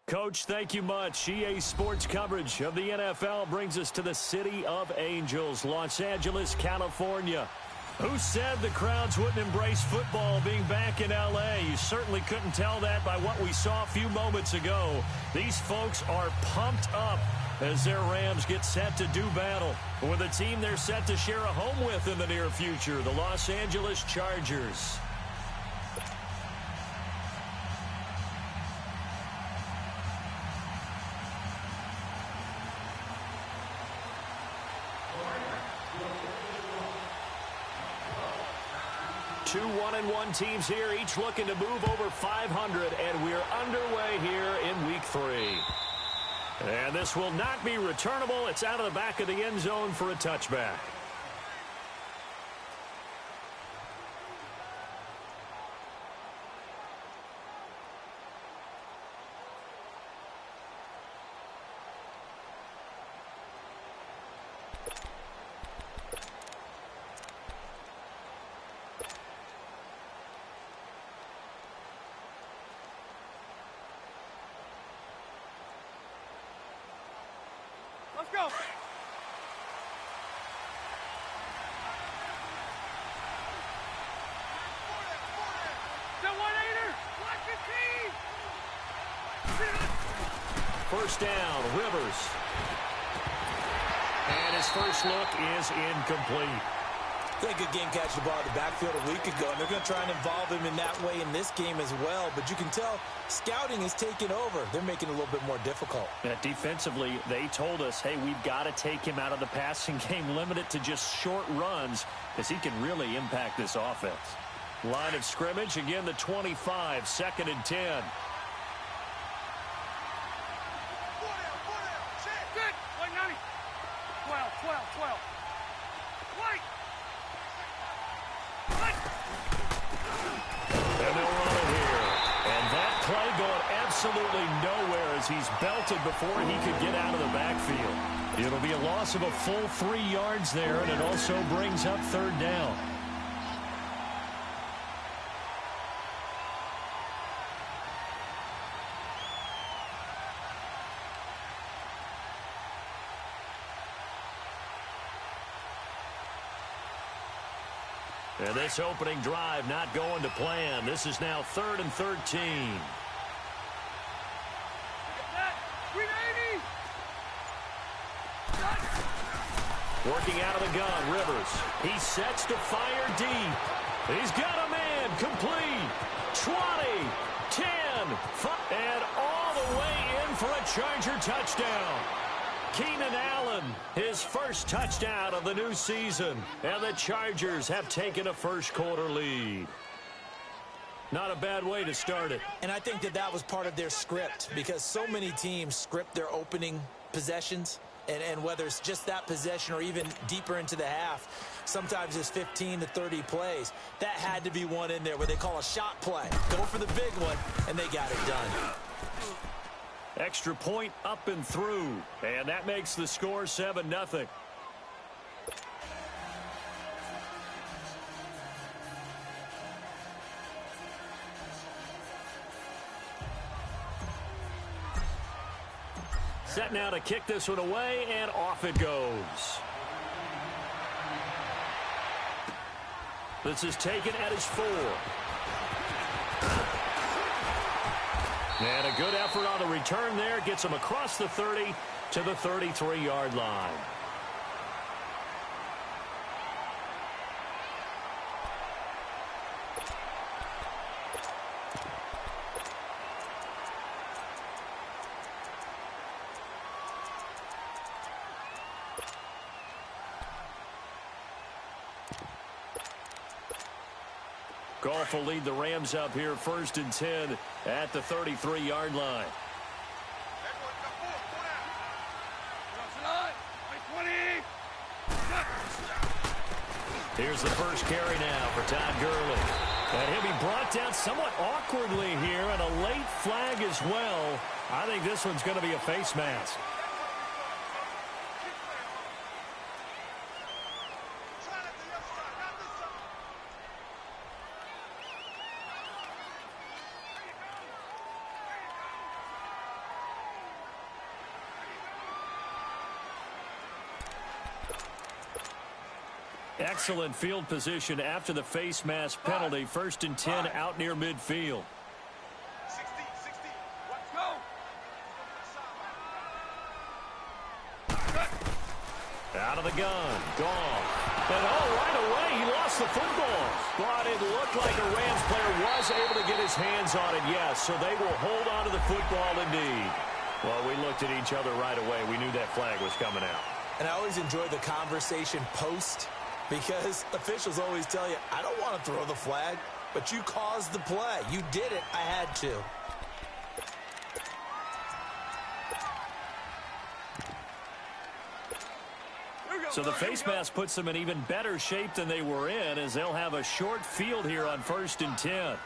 Coach, thank you much. EA Sports coverage of the NFL brings us to the City of Angels, Los Angeles, California. Who said the crowds wouldn't embrace football being back in L.A.? You certainly couldn't tell that by what we saw a few moments ago. These folks are pumped up as their Rams get set to do battle with a team they're set to share a home with in the near future, the Los Angeles Chargers. Two 1-1 teams here, each looking to move over 500, and we're underway here in Week 3. And this will not be returnable. It's out of the back of the end zone for a touchback. Let's go. First down, Rivers. And his first look is incomplete. They had a good game catching the ball in the backfield a week ago, and they're going to try and involve him in that way in this game as well. But you can tell scouting is taking over. They're making it a little bit more difficult. Defensively, they told us, hey, we've got to take him out of the passing game, limit it to just short runs, because he can really impact this offense. Line of scrimmage, again, the 25, 2nd and 10. Absolutely nowhere as he's belted before he could get out of the backfield. It'll be a loss of a full 3 yards there, and it also brings up 3rd down. And this opening drive not going to plan. This is now 3rd and 13. Working out of the gun, Rivers. He sets to fire deep. He's got a man, complete. 20, 10, 5, and all the way in for a Charger touchdown. Keenan Allen, his first touchdown of the new season. And the Chargers have taken a first-quarter lead. Not a bad way to start it. And I think that was part of their script, because so many teams script their opening possessions. And whether it's just that possession or even deeper into the half, sometimes it's 15 to 30 plays. That had to be one in there where they call a shot play. Go for the big one, and they got it done. Extra point up and through. And that makes the score 7-0. Set now to kick this one away, and off it goes. This is taken at his 4. And a good effort on the return there. Gets him across the 30 to the 33-yard line. Goff will lead the Rams up here 1st and 10 at the 33-yard line. Here's the first carry now for Todd Gurley. And he'll be brought down somewhat awkwardly here, and a late flag as well. I think this one's going to be a face mask. Excellent field position after the face mask penalty. 1st and 10 out near midfield. 60, 60. Let's go. Out of the gun. Gone. And right away, he lost the football. But it looked like a Rams player was able to get his hands on it, yes. So they will hold on to the football indeed. Well, we looked at each other right away. We knew that flag was coming out. And I always enjoy the conversation post, because officials always tell you, I don't want to throw the flag, but you caused the play. You did it. I had to. So the face mask puts them in even better shape than they were in, as they'll have a short field here on 1st and 10. 180.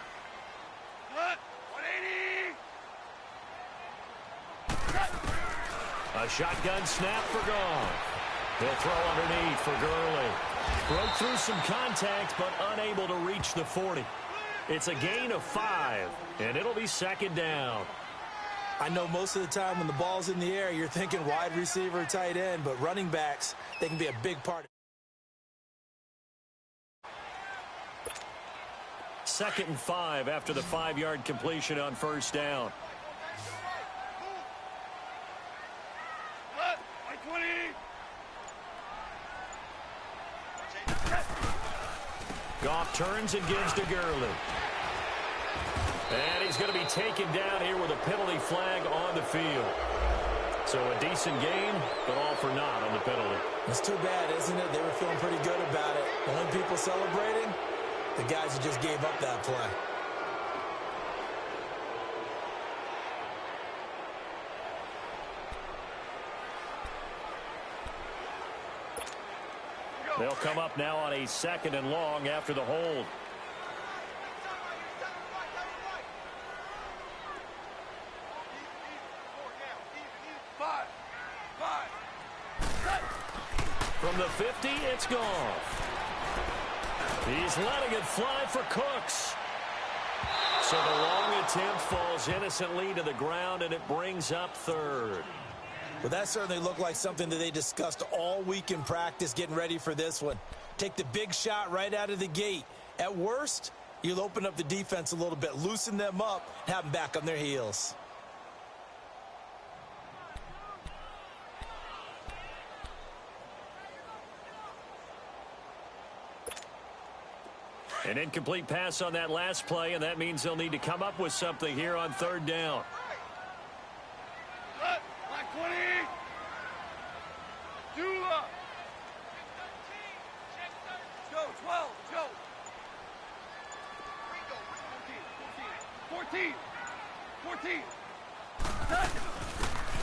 A shotgun snap for Goff. He'll throw underneath for Gurley. Broke through some contact, but unable to reach the 40. It's a gain of 5, and it'll be 2nd down. I know most of the time when the ball's in the air, you're thinking wide receiver, tight end, but running backs, they can be a big part. 2nd and 5 after the 5-yard completion on 1st down. 20. Goff turns and gives to Gurley. And he's going to be taken down here with a penalty flag on the field. So a decent game, but all for naught on the penalty. It's too bad, isn't it? They were feeling pretty good about it. The only people celebrating, the guys who just gave up that play. They'll come up now on a 2nd and long after the hold. From the 50, it's Goff. He's letting it fly for Cooks. So the long attempt falls innocently to the ground, and it brings up 3rd. Well, that certainly looked like something that they discussed all week in practice getting ready for this one. Take the big shot right out of the gate. At worst, you'll open up the defense a little bit, loosen them up, and have them back on their heels. An incomplete pass on that last play, and that means they'll need to come up with something here on 3rd down. Black 20. Dula. Let's go. 12. Go. 14. 14. 14.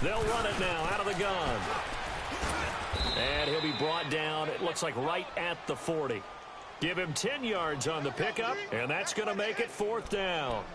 They'll run it now out of the gun. And he'll be brought down, it looks like right at the 40. Give him 10 yards on the pickup, and that's going to make it 4th down.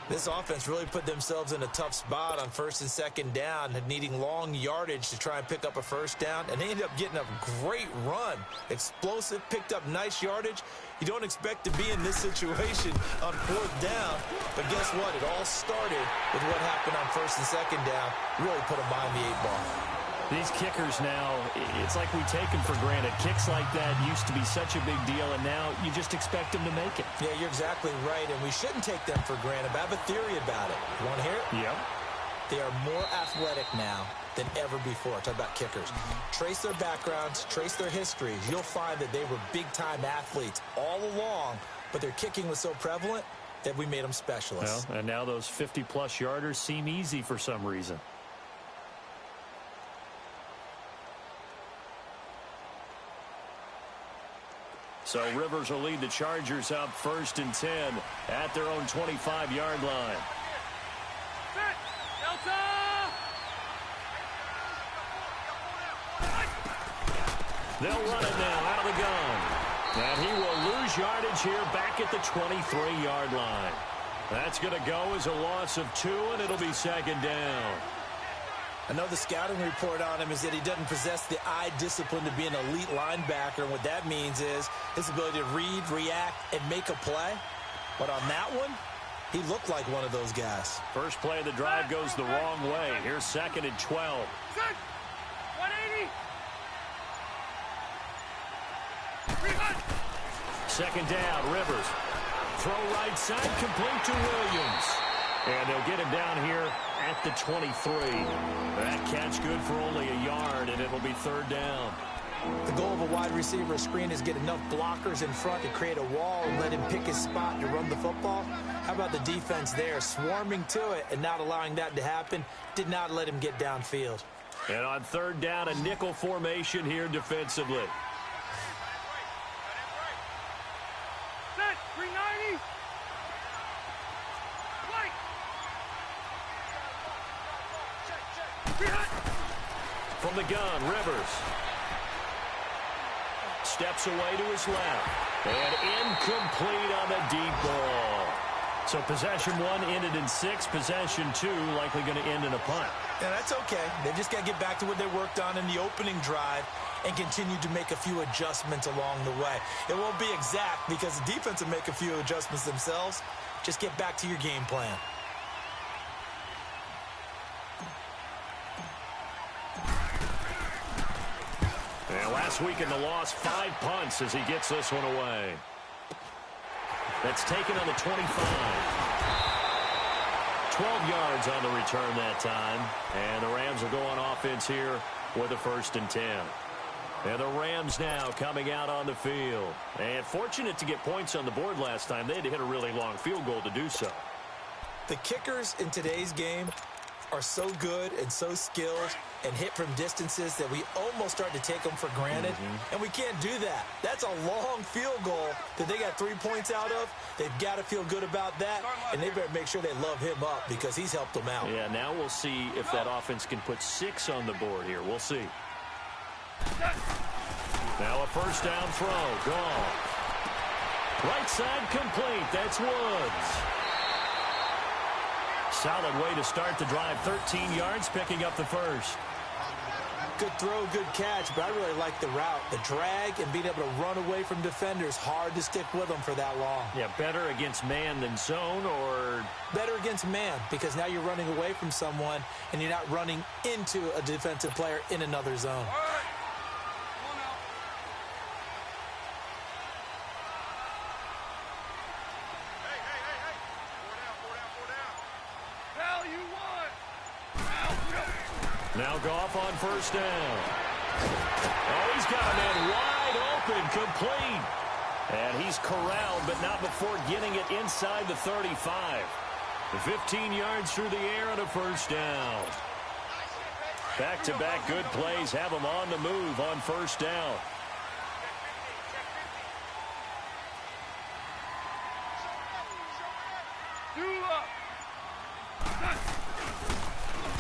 This offense really put themselves in a tough spot on 1st and 2nd down, needing long yardage to try and pick up a 1st down, and they ended up getting a great run. Explosive, picked up nice yardage. You don't expect to be in this situation on 4th down, but guess what? It all started with what happened on 1st and 2nd down. Really put them behind the 8-ball. These kickers now, it's like we take them for granted. Kicks like that used to be such a big deal, and now you just expect them to make it. Yeah, you're exactly right, and we shouldn't take them for granted, but I have a theory about it. You want to hear it? Yep. They are more athletic now than ever before. Talk about kickers. Trace their backgrounds, trace their histories. You'll find that they were big-time athletes all along, but their kicking was so prevalent that we made them specialists. Well, and now those 50-plus yarders seem easy for some reason. So Rivers will lead the Chargers up 1st and 10 at their own 25-yard line. Delta! They'll run it now out of the gun. And he will lose yardage here back at the 23-yard line. That's going to go as a loss of 2, and it'll be 2nd down. I know the scouting report on him is that he doesn't possess the eye discipline to be an elite linebacker. And what that means is his ability to read, react, and make a play. But on that one, he looked like one of those guys. First play of the drive goes the wrong way. Here's 2nd and 12. 180. Second down, Rivers. Throw right side, complete to Williams. And they'll get him down here at the 23. That catch good for only a yard, and it'll be third down. The goal of a wide receiver screen is get enough blockers in front to create a wall and let him pick his spot to run the football. How about the defense there, swarming to it and not allowing that to happen? Did not let him get downfield. And on third down, a nickel formation here defensively. Set, 390. From the gun, Rivers. Steps away to his left. And incomplete on the deep ball. So possession one ended in 6. Possession 2 likely going to end in a punt. Yeah, that's okay. They've just got to get back to what they worked on in the opening drive and continue to make a few adjustments along the way. It won't be exact because the defense will make a few adjustments themselves. Just get back to your game plan. And last week in the loss, 5 punts as he gets this one away. That's taken on the 25. 12 yards on the return that time. And the Rams will go on offense here with a 1st and 10. And the Rams now coming out on the field. And fortunate to get points on the board last time. They had to hit a really long field goal to do so. The kickers in today's game are so good and so skilled and hit from distances that we almost start to take them for granted. And we can't do that. That's a long field goal that they got 3 points out of. They've got to feel good about that, and they better make sure they love him up because he's helped them out. Yeah, now we'll see if that offense can put 6 on the board here. We'll see. Now a 1st down throw. Gone. Right side complete. That's Woods. Solid way to start the drive. 13 yards, picking up the 1st. Good throw, good catch, but I really like the route. The drag and being able to run away from defenders, hard to stick with them for that long. Yeah, better against man than zone, or? Better against man, because now you're running away from someone and you're not running into a defensive player in another zone. Now Goff on 1st down. Oh, he's got a man wide open, complete. And he's corralled, but not before getting it inside the 35. 15 yards through the air and a 1st down. Back-to-back good plays have him on the move on 1st down.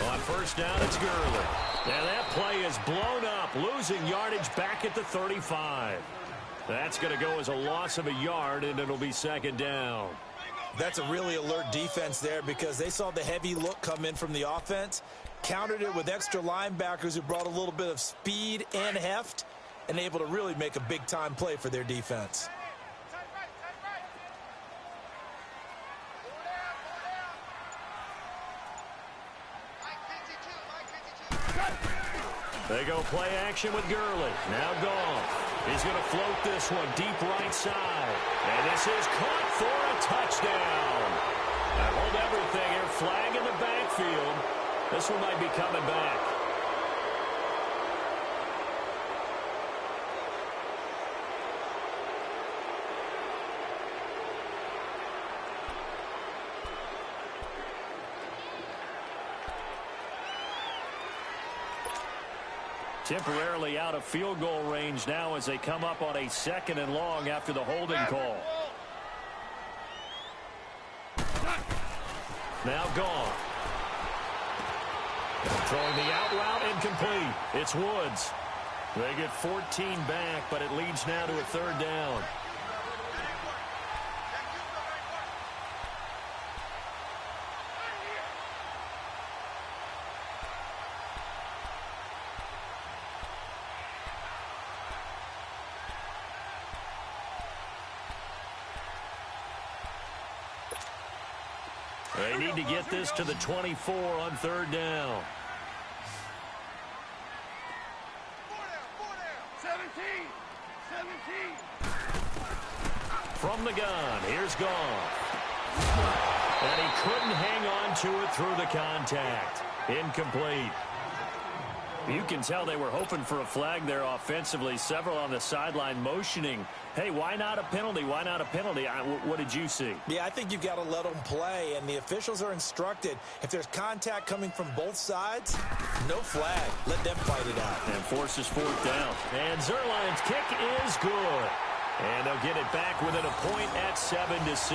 On 1st down, it's Gurley. And that play is blown up, losing yardage back at the 35. That's going to go as a loss of a yard, and it'll be 2nd down. That's a really alert defense there because they saw the heavy look come in from the offense, countered it with extra linebackers who brought a little bit of speed and heft, and able to really make a big-time play for their defense. They go play action with Gurley. Now Goff. He's going to float this one deep right side. And this is caught for a touchdown. Now hold everything here. Flag in the backfield. This one might be coming back. Temporarily out of field goal range now as they come up on a 2nd and long after the holding call. Now Goff. Throwing the out route incomplete. It's Woods. They get 14 back, but it leads now to a 3rd down. They need to get this to the 24 on 3rd down. 17. From the gun, here's Goff. And he couldn't hang on to it through the contact. Incomplete. You can tell they were hoping for a flag there offensively. Several on the sideline motioning, hey, why not a penalty? Why not a penalty? What did you see? Yeah, I think you've got to let them play, and the officials are instructed. If there's contact coming from both sides, no flag. Let them fight it out. And forces fourth down. And Zuerlein's kick is good. And they'll get it back within a point at 7-6.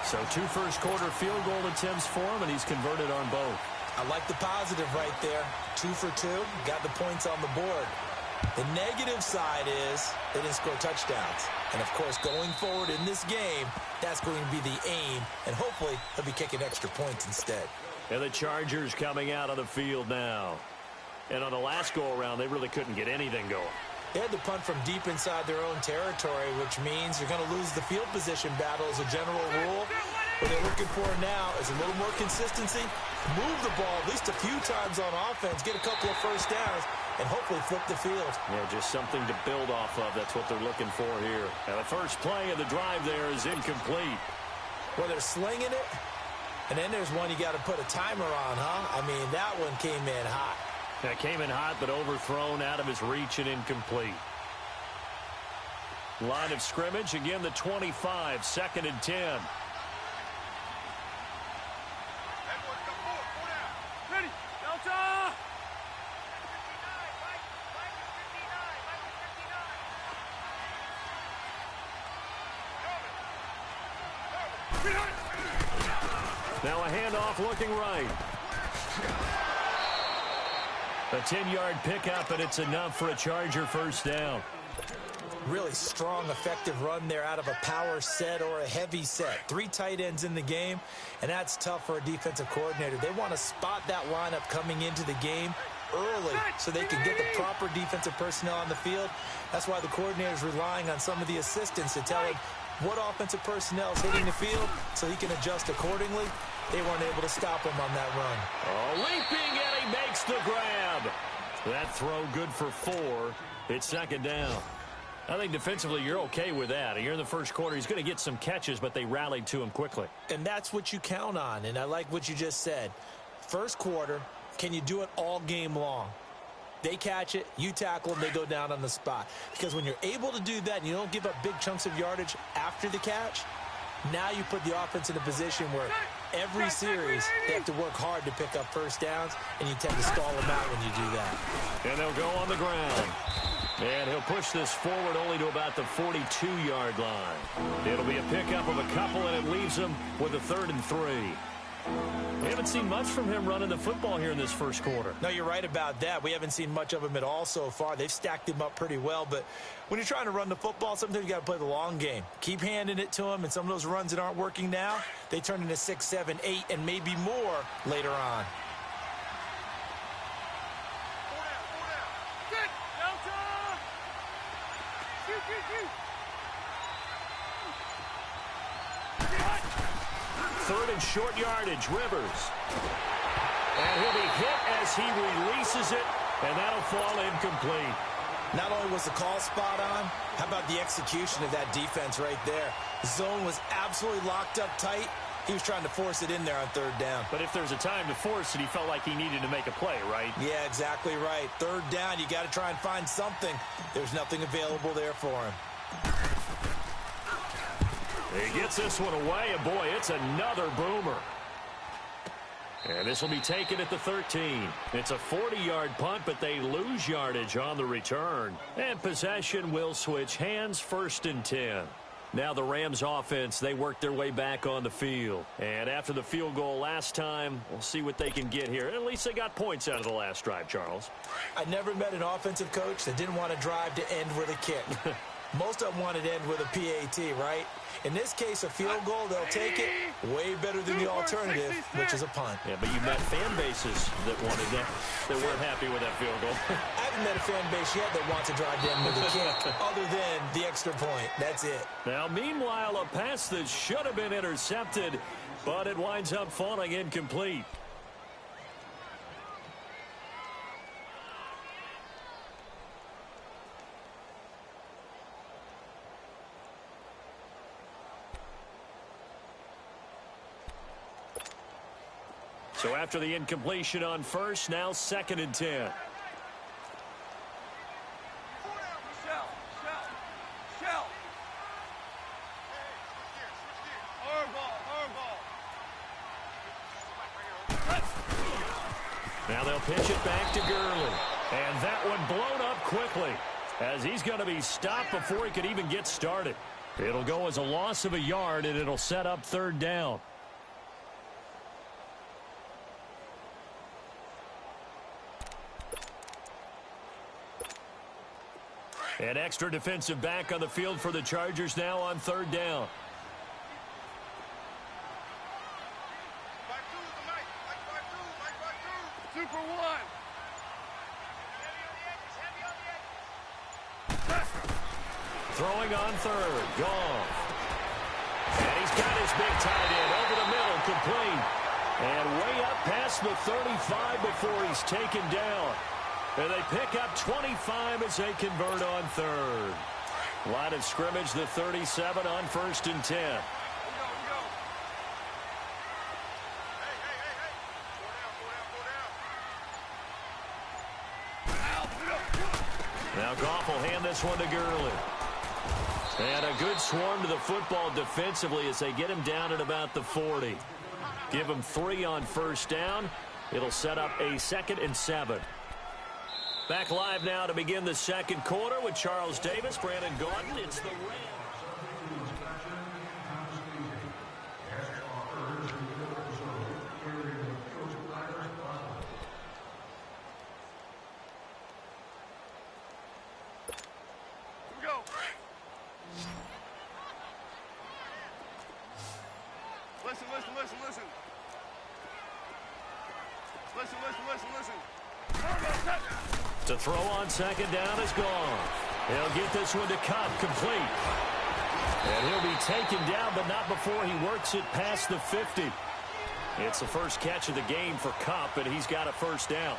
So 2 first-quarter field goal attempts for him, and he's converted on both. I like the positive right there. 2 for 2. Got the points on the board. The negative side is they didn't score touchdowns. And, of course, going forward in this game, that's going to be the aim. And hopefully he'll be kicking extra points instead. And the Chargers coming out on the field now. And on the last go-around, they really couldn't get anything going. They had to punt from deep inside their own territory, which means you're going to lose the field position battle as a general rule. What they're looking for now is a little more consistency, move the ball at least a few times on offense, get a couple of first downs, and hopefully flip the field. Yeah, just something to build off of. That's what they're looking for here. Now, the first play of the drive there is incomplete. Well, they're slinging it, and then there's one you got to put a timer on, huh? I mean, that one came in hot. That came in hot, but overthrown out of his reach and incomplete. Line of scrimmage, again, the 25, 2nd and 10. Ready, Delta! Now a handoff looking right. A 10-yard pickup, and it's enough for a Charger first down. Really strong, effective run there out of a power set or a heavy set. 3 tight ends in the game, and that's tough for a defensive coordinator. They want to spot that lineup coming into the game early so they can get the proper defensive personnel on the field. That's why the coordinator is relying on some of the assistants to tell him what offensive personnel is hitting the field so he can adjust accordingly. They weren't able to stop him on that run. Oh, leaping, and he makes the grab. That throw good for 4. It's 2nd down. I think defensively you're okay with that. You're in the first quarter. He's going to get some catches, but they rallied to him quickly. And that's what you count on, and I like what you just said. First quarter, can you do it all game long? They catch it, you tackle them, they go down on the spot. Because when you're able to do that and you don't give up big chunks of yardage after the catch, now you put the offense in a position where every series they have to work hard to pick up first downs, and you tend to stall them out when you do that. And they'll go on the ground. And he'll push this forward only to about the 42-yard line. It'll be a pickup of a couple, and it leaves him with a 3rd and 3. We haven't seen much from him running the football here in this first quarter. No, you're right about that. We haven't seen much of him at all so far. They've stacked him up pretty well, but when you're trying to run the football, sometimes you got to play the long game. Keep handing it to him, and some of those runs that aren't working now, they turn into 6, 7, 8, and maybe more later on. Good, Delta! Shoot. 3rd and short yardage, Rivers. And he'll be hit as he releases it, and that'll fall incomplete. Not only was the call spot on, how about the execution of that defense right there? The zone was absolutely locked up tight. He was trying to force it in there on 3rd down. But if there's a time to force it, he felt like he needed to make a play, right? Yeah, exactly right. 3rd down, you got to try and find something. There's nothing available there for him. He gets this one away, and boy, it's another boomer. And this will be taken at the 13. It's a 40-yard punt, but they lose yardage on the return. And possession will switch hands, 1st and 10. Now the Rams offense, they work their way back on the field. And after the field goal last time, we'll see what they can get here. At least they got points out of the last drive, Charles. I never met an offensive coach that didn't want to drive to end with a kick. Most of them wanted to end with a PAT, right? In this case, a field goal, they'll take it. Way better than the alternative, which is a punt. Yeah, but you met fan bases that wanted that, that weren't happy with that field goal. I haven't met a fan base yet that wants to drive to end with a kick, other than the extra point. That's it. Now, meanwhile, a pass that should have been intercepted, but it winds up falling incomplete. So after the incompletion on first, now 2nd and 10. Now they'll pitch it back to Gurley. And that one blown up quickly as he's going to be stopped before he could even get started. It'll go as a loss of a yard, and it'll set up 3rd down. An extra defensive back on the field for the Chargers now on 3rd down. Super one. Throwing on 3rd. Goff. And he's got his big tight end over the middle, complete. And way up past the 35 before he's taken down. And they pick up 25 as they convert on 3rd. Line of scrimmage, the 37 on 1st and 10. Now Goff will hand this one to Gurley. And a good swarm to the football defensively as they get him down at about the 40. Give him 3 on 1st down. It'll set up a 2nd and 7. Back live now to begin the 2nd quarter with Charles Davis, Brandon Gordon. It's the Rams. Listen. To throw on 2nd down is gone. He'll get this one to Kupp, complete. And he'll be taken down, but not before he works it past the 50. It's the first catch of the game for Kupp, and he's got a 1st down.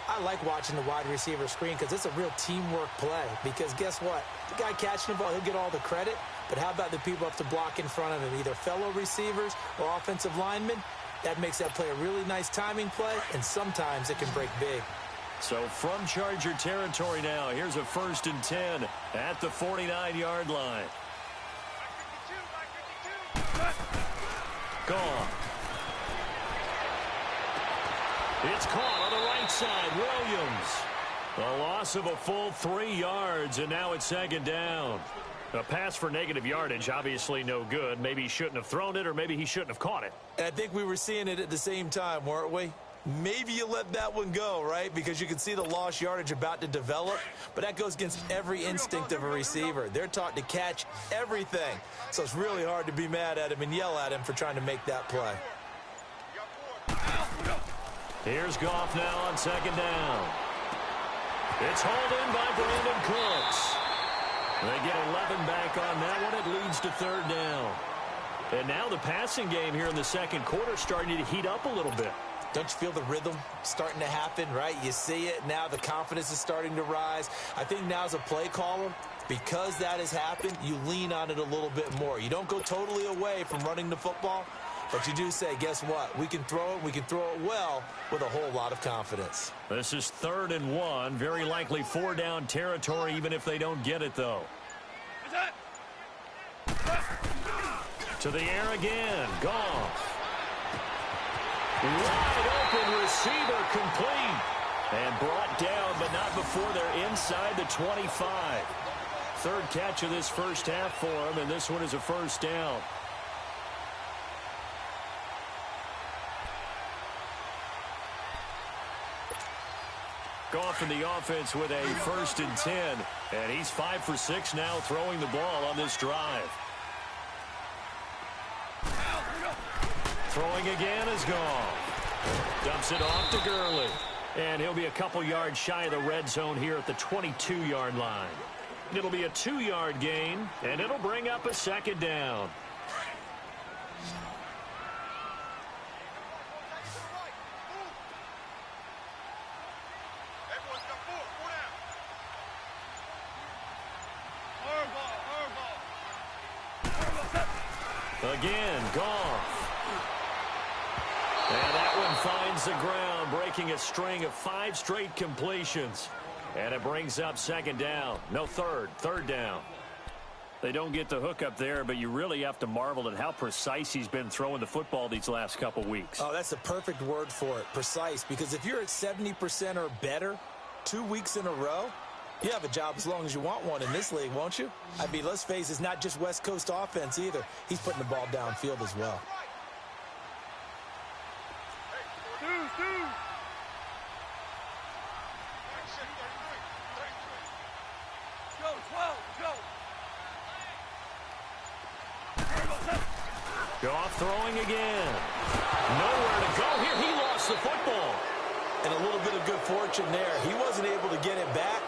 I like watching the wide receiver screen because it's a real teamwork play. Because guess what? The guy catching the ball, he'll get all the credit. But how about the people up to block in front of him, either fellow receivers or offensive linemen? That makes that play a really nice timing play, and sometimes it can break big. So from Charger territory now, here's a 1st and 10 at the 49-yard line. Gone. It's caught on the right side. Williams. A loss of a full 3 yards, and now it's 2nd down. A pass for negative yardage, obviously no good. Maybe he shouldn't have thrown it, or maybe he shouldn't have caught it. And I think we were seeing it at the same time, weren't we? Maybe you let that one go, right? Because you can see the lost yardage about to develop. But that goes against every instinct of a receiver. They're taught to catch everything. So it's really hard to be mad at him and yell at him for trying to make that play. Here's Goff now on 2nd down. It's hauled in by Brandon Cooks. They get 11 back on that one. It leads to 3rd down. And now the passing game here in the 2nd quarter starting to heat up a little bit. Don't you feel the rhythm starting to happen, right? You see it. Now the confidence is starting to rise. I think now as a play caller, because that has happened, you lean on it a little bit more. You don't go totally away from running the football, but you do say, guess what? We can throw it. We can throw it well with a whole lot of confidence. This is 3rd and 1. Very likely 4-down territory, even if they don't get it, though. To the air again. Goff. Wide open receiver, complete. And brought down, but not before they're inside the 25. 3rd catch of this 1st half for him, and this one is a 1st down. Goff in the offense with a 1st and 10. And he's 5 for 6 now throwing the ball on this drive. Throwing again is Goff. Dumps it off to Gurley. And he'll be a couple yards shy of the red zone here at the 22-yard line. It'll be a 2-yard gain, and it'll bring up a 2nd down. Again, Goff. And finds the ground, breaking a string of 5 straight completions. And it brings up second down. No, third down. They don't get the hook up there, but you really have to marvel at how precise he's been throwing the football these last couple weeks. Oh, that's the perfect word for it, precise, because if you're at 70% or better 2 weeks in a row, you have a job as long as you want one in this league, won't you? I mean, let's face it, it's not just West Coast offense either. He's putting the ball downfield as well. Goff throwing again. Nowhere to go here. He lost the football. And a little bit of good fortune there. He wasn't able to get it back,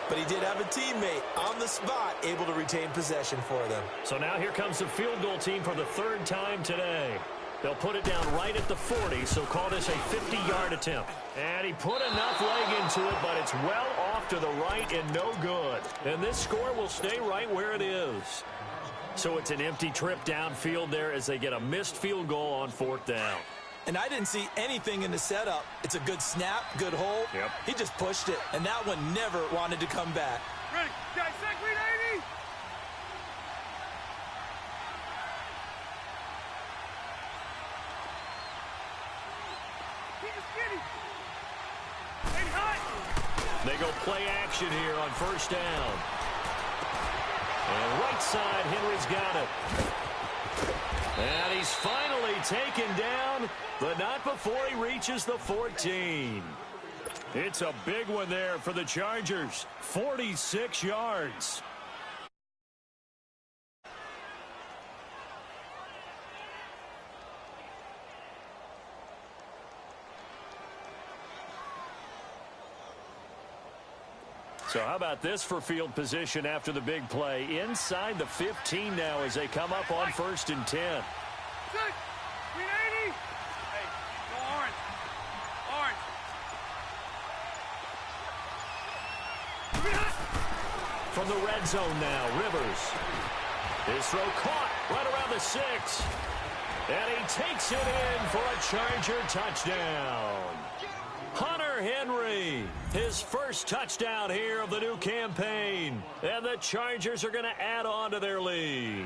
but he did have a teammate on the spot able to retain possession for them. So now here comes the field goal team for the 3rd time today. They'll put it down right at the 40, so call this a 50-yard attempt. And he put enough leg into it, but it's well off to the right and no good. And this score will stay right where it is. So it's an empty trip downfield there as they get a missed field goal on 4th down. And I didn't see anything in the setup. It's a good snap, good hold. Yep. He just pushed it, and that one never wanted to come back. Ready, guys, set, green 80. Keep it skinny. 80 high. They go play action here on 1st down. And right side, Henry's got it. And he's finally taken down, but not before he reaches the 14. It's a big one there for the Chargers. 46 yards. So how about this for field position after the big play? Inside the 15 now as they come up on 1st and 10. Set. Green 80. Hey, go orange. Orange. From the red zone now, Rivers. His throw caught right around the 6. And he takes it in for a Charger touchdown. Hunter Henry, his first touchdown here of the new campaign. And the Chargers are going to add on to their lead.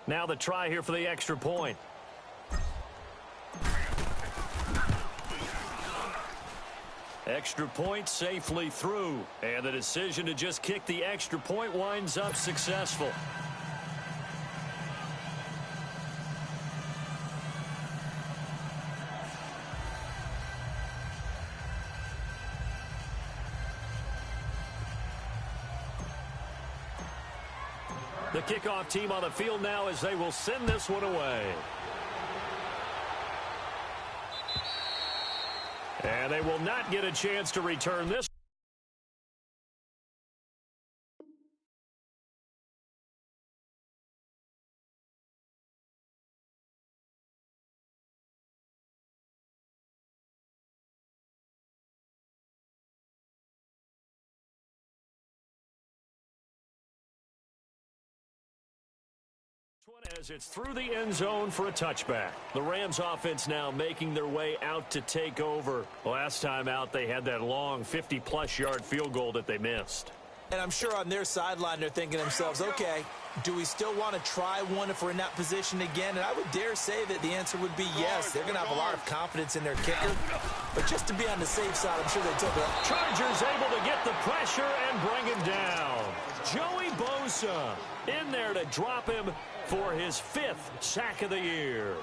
Now the try here for the extra point. Extra point safely through. And the decision to just kick the extra point winds up successful. The kickoff team on the field now as they will send this one away. And they will not get a chance to return this. As it's through the end zone for a touchback. The Rams offense now making their way out to take over. Last time out, they had that long 50-plus yard field goal that they missed. And I'm sure on their sideline they're thinking to themselves, okay, do we still want to try one if we're in that position again? And I would dare say that the answer would be yes. They're going to have a lot of confidence in their kicker. But just to be on the safe side, I'm sure they took it. Chargers able to get the pressure and bring him down. Joey Bosa in there to drop him for his 5th sack of the year.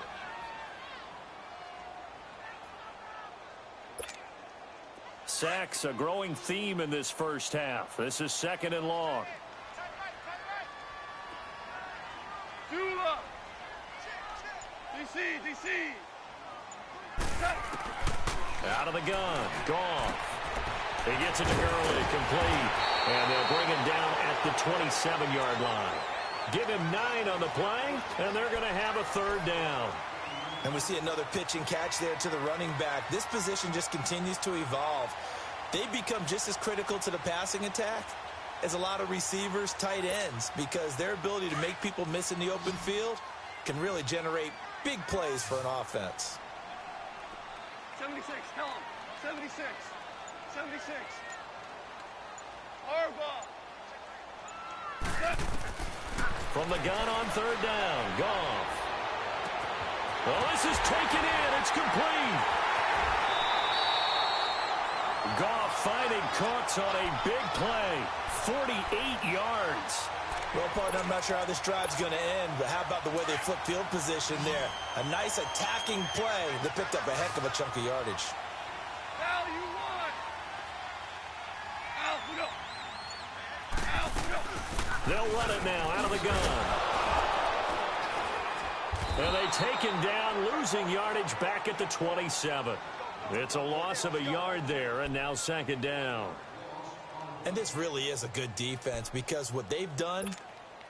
Sacks, a growing theme in this first half. This is 2nd and long. Dula. DC. Out of the gun. Goff. He gets it to Gurley, complete. And they'll bring him down at the 27-yard line. Give him 9 on the play, and they're going to have a 3rd down. And we see another pitch and catch there to the running back. This position just continues to evolve. They become just as critical to the passing attack as a lot of receivers, tight ends, because their ability to make people miss in the open field can really generate big plays for an offense. 76, tell him. 76. 76. Hard ball. From the gun on third down, Goff. Well, this is taken in. It's complete. Goff finding Cooks on a big play. 48 yards. Well, partner, I'm not sure how this drive's going to end, but how about the way they flip field position there? A nice attacking play that picked up a heck of a chunk of yardage. Al, you won. Al, we go. Al, we go. They'll run it now out of the gun. And they take him down, losing yardage back at the 27. It's a loss of a yard there, and now second down. And this really is a good defense because what they've done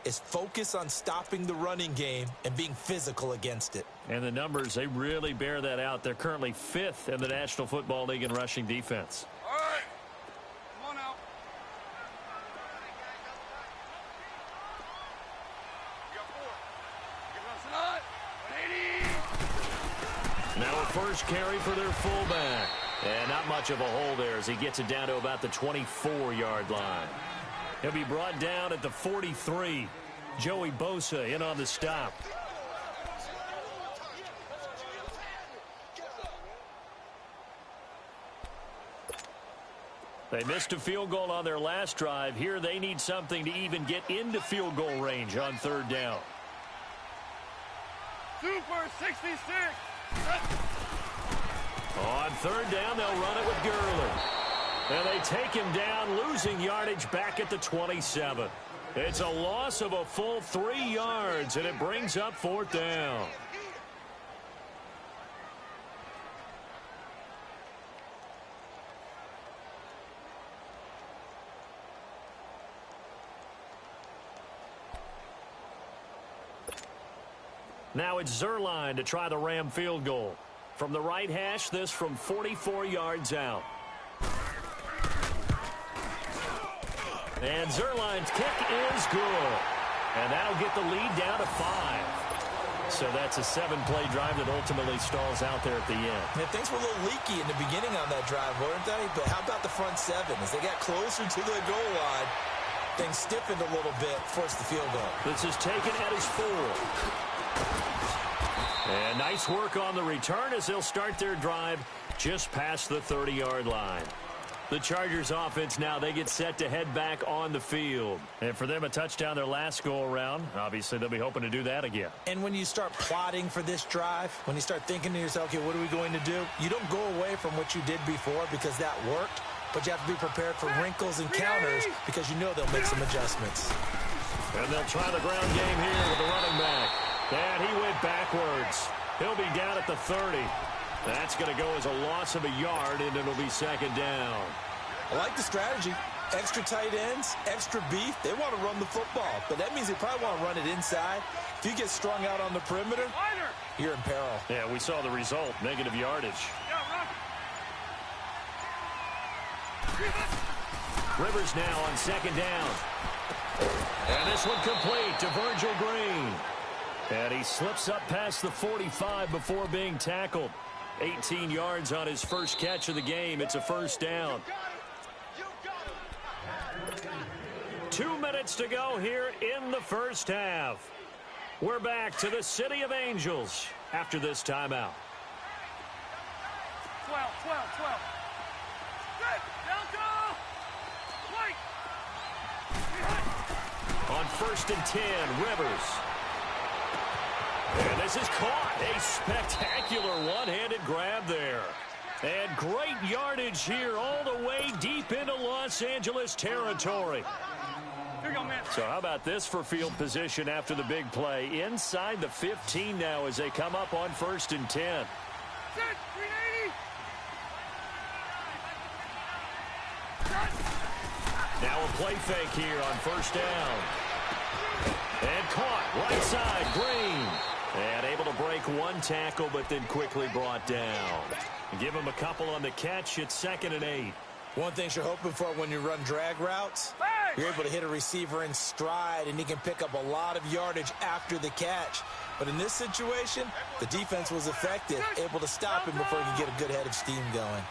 is focus on stopping the running game and being physical against it. And the numbers, they really bear that out. They're currently 5th in the National Football League in rushing defense. All right. Come on out. You got 4. Give us an eye. 180. Now a first carry for their fullback. And not much of a hole there as he gets it down to about the 24-yard line. He'll be brought down at the 43. Joey Bosa in on the stop. They missed a field goal on their last drive. Here they need something to even get into field goal range on third down. Super 66. On third down, they'll run it with Gurley. And they take him down, losing yardage back at the 27. It's a loss of a full 3 yards, and it brings up fourth down. Now it's Zerline to try the Ram field goal. From the right hash, this from 44 yards out. And Zerline's kick is good. And that'll get the lead down to 5. So that's a 7-play drive that ultimately stalls out there at the end. Yeah, things were a little leaky in the beginning on that drive, weren't they? But how about the front 7? As they got closer to the goal line, things stiffened a little bit, forced the field goal. This is taken at his 4. And nice work on the return as they'll start their drive just past the 30-yard line. The Chargers offense now, they get set to head back on the field. And for them, a touchdown their last go-around. Obviously, they'll be hoping to do that again. And when you start plotting for this drive, when you start thinking to yourself, okay, what are we going to do? You don't go away from what you did before because that worked, but you have to be prepared for wrinkles and counters because you know they'll make some adjustments. And they'll try the ground game here with the running back. And he went backwards. He'll be down at the 30. That's going to go as a loss of a yard, and it'll be second down. I like the strategy. Extra tight ends, extra beef. They want to run the football, but that means they probably want to run it inside. If you get strung out on the perimeter, you're in peril. Yeah, we saw the result, negative yardage. Rivers now on second down. And this one complete to Virgil Green. And he slips up past the 45 before being tackled. 18 yards on his first catch of the game. It's a first down. 2 minutes to go here in the first half. We're back to the City of Angels after this timeout. 12. Good. Delta. Wait. On first and 10, Rivers. And this is caught. A spectacular one-handed grab there. And great yardage here all the way deep into Los Angeles territory. Here you go, man. So how about this for field position after the big play? Inside the 15 now as they come up on first and 10. Set. 380. Now a play fake here on first down. And caught right side, Green. And able to break break one tackle, but then quickly brought down. Give him a couple on the catch. It's 2nd and 8. One thing you're hoping for when you run drag routes, you're able to hit a receiver in stride, and he can pick up a lot of yardage after the catch. But in this situation, the defense was effective, able to stop him before he could get a good head of steam going.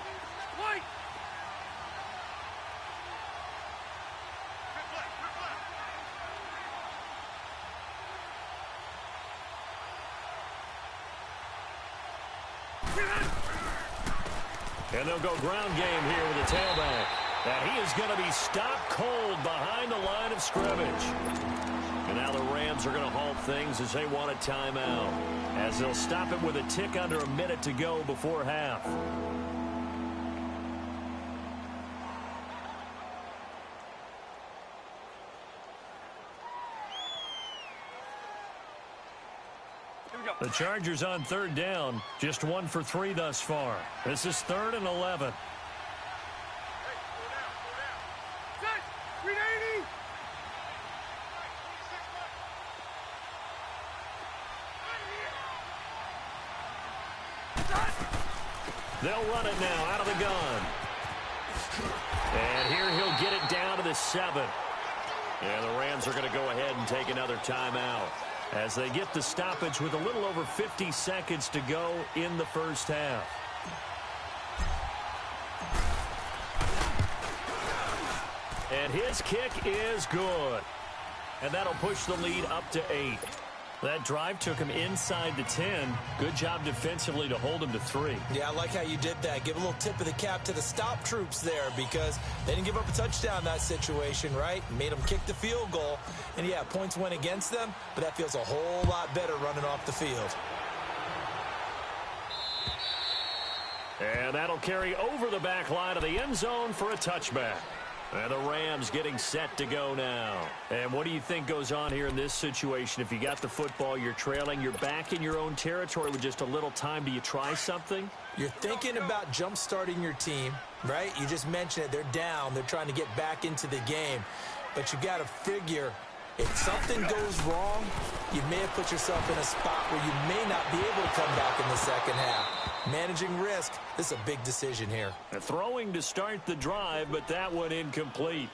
And they'll go ground game here with the tailback. And he is going to be stopped cold behind the line of scrimmage. And now the Rams are going to halt things as they want a timeout, as they'll stop it with a tick under a minute to go before half. The Chargers on 3rd down, just 1 for 3 thus far. This is 3rd and 11. They'll run it now out of the gun. And here he'll get it down to the 7. And the Rams are going to go ahead and take another timeout as they get the stoppage with a little over 50 seconds to go in the first half. And his kick is good. And that'll push the lead up to 8. That drive took him inside the 10. Good job defensively to hold him to 3. Yeah, I like how you did that. Give a little tip of the cap to the stop troops there, because they didn't give up a touchdown in that situation, right? Made them kick the field goal. And, yeah, points went against them, but that feels a whole lot better running off the field. And that'll carry over the back line of the end zone for a touchback. And the Rams getting set to go now. And what do you think goes on here in this situation? If you got the football, you're trailing, you're back in your own territory with just a little time. Do you try something? You're thinking about jump-starting your team, right? You just mentioned it. They're down. They're trying to get back into the game. But you got to figure, if something goes wrong, you may have put yourself in a spot where you may not be able to come back in the second half. Managing risk, this is a big decision here. Throwing to start the drive, but that one incomplete.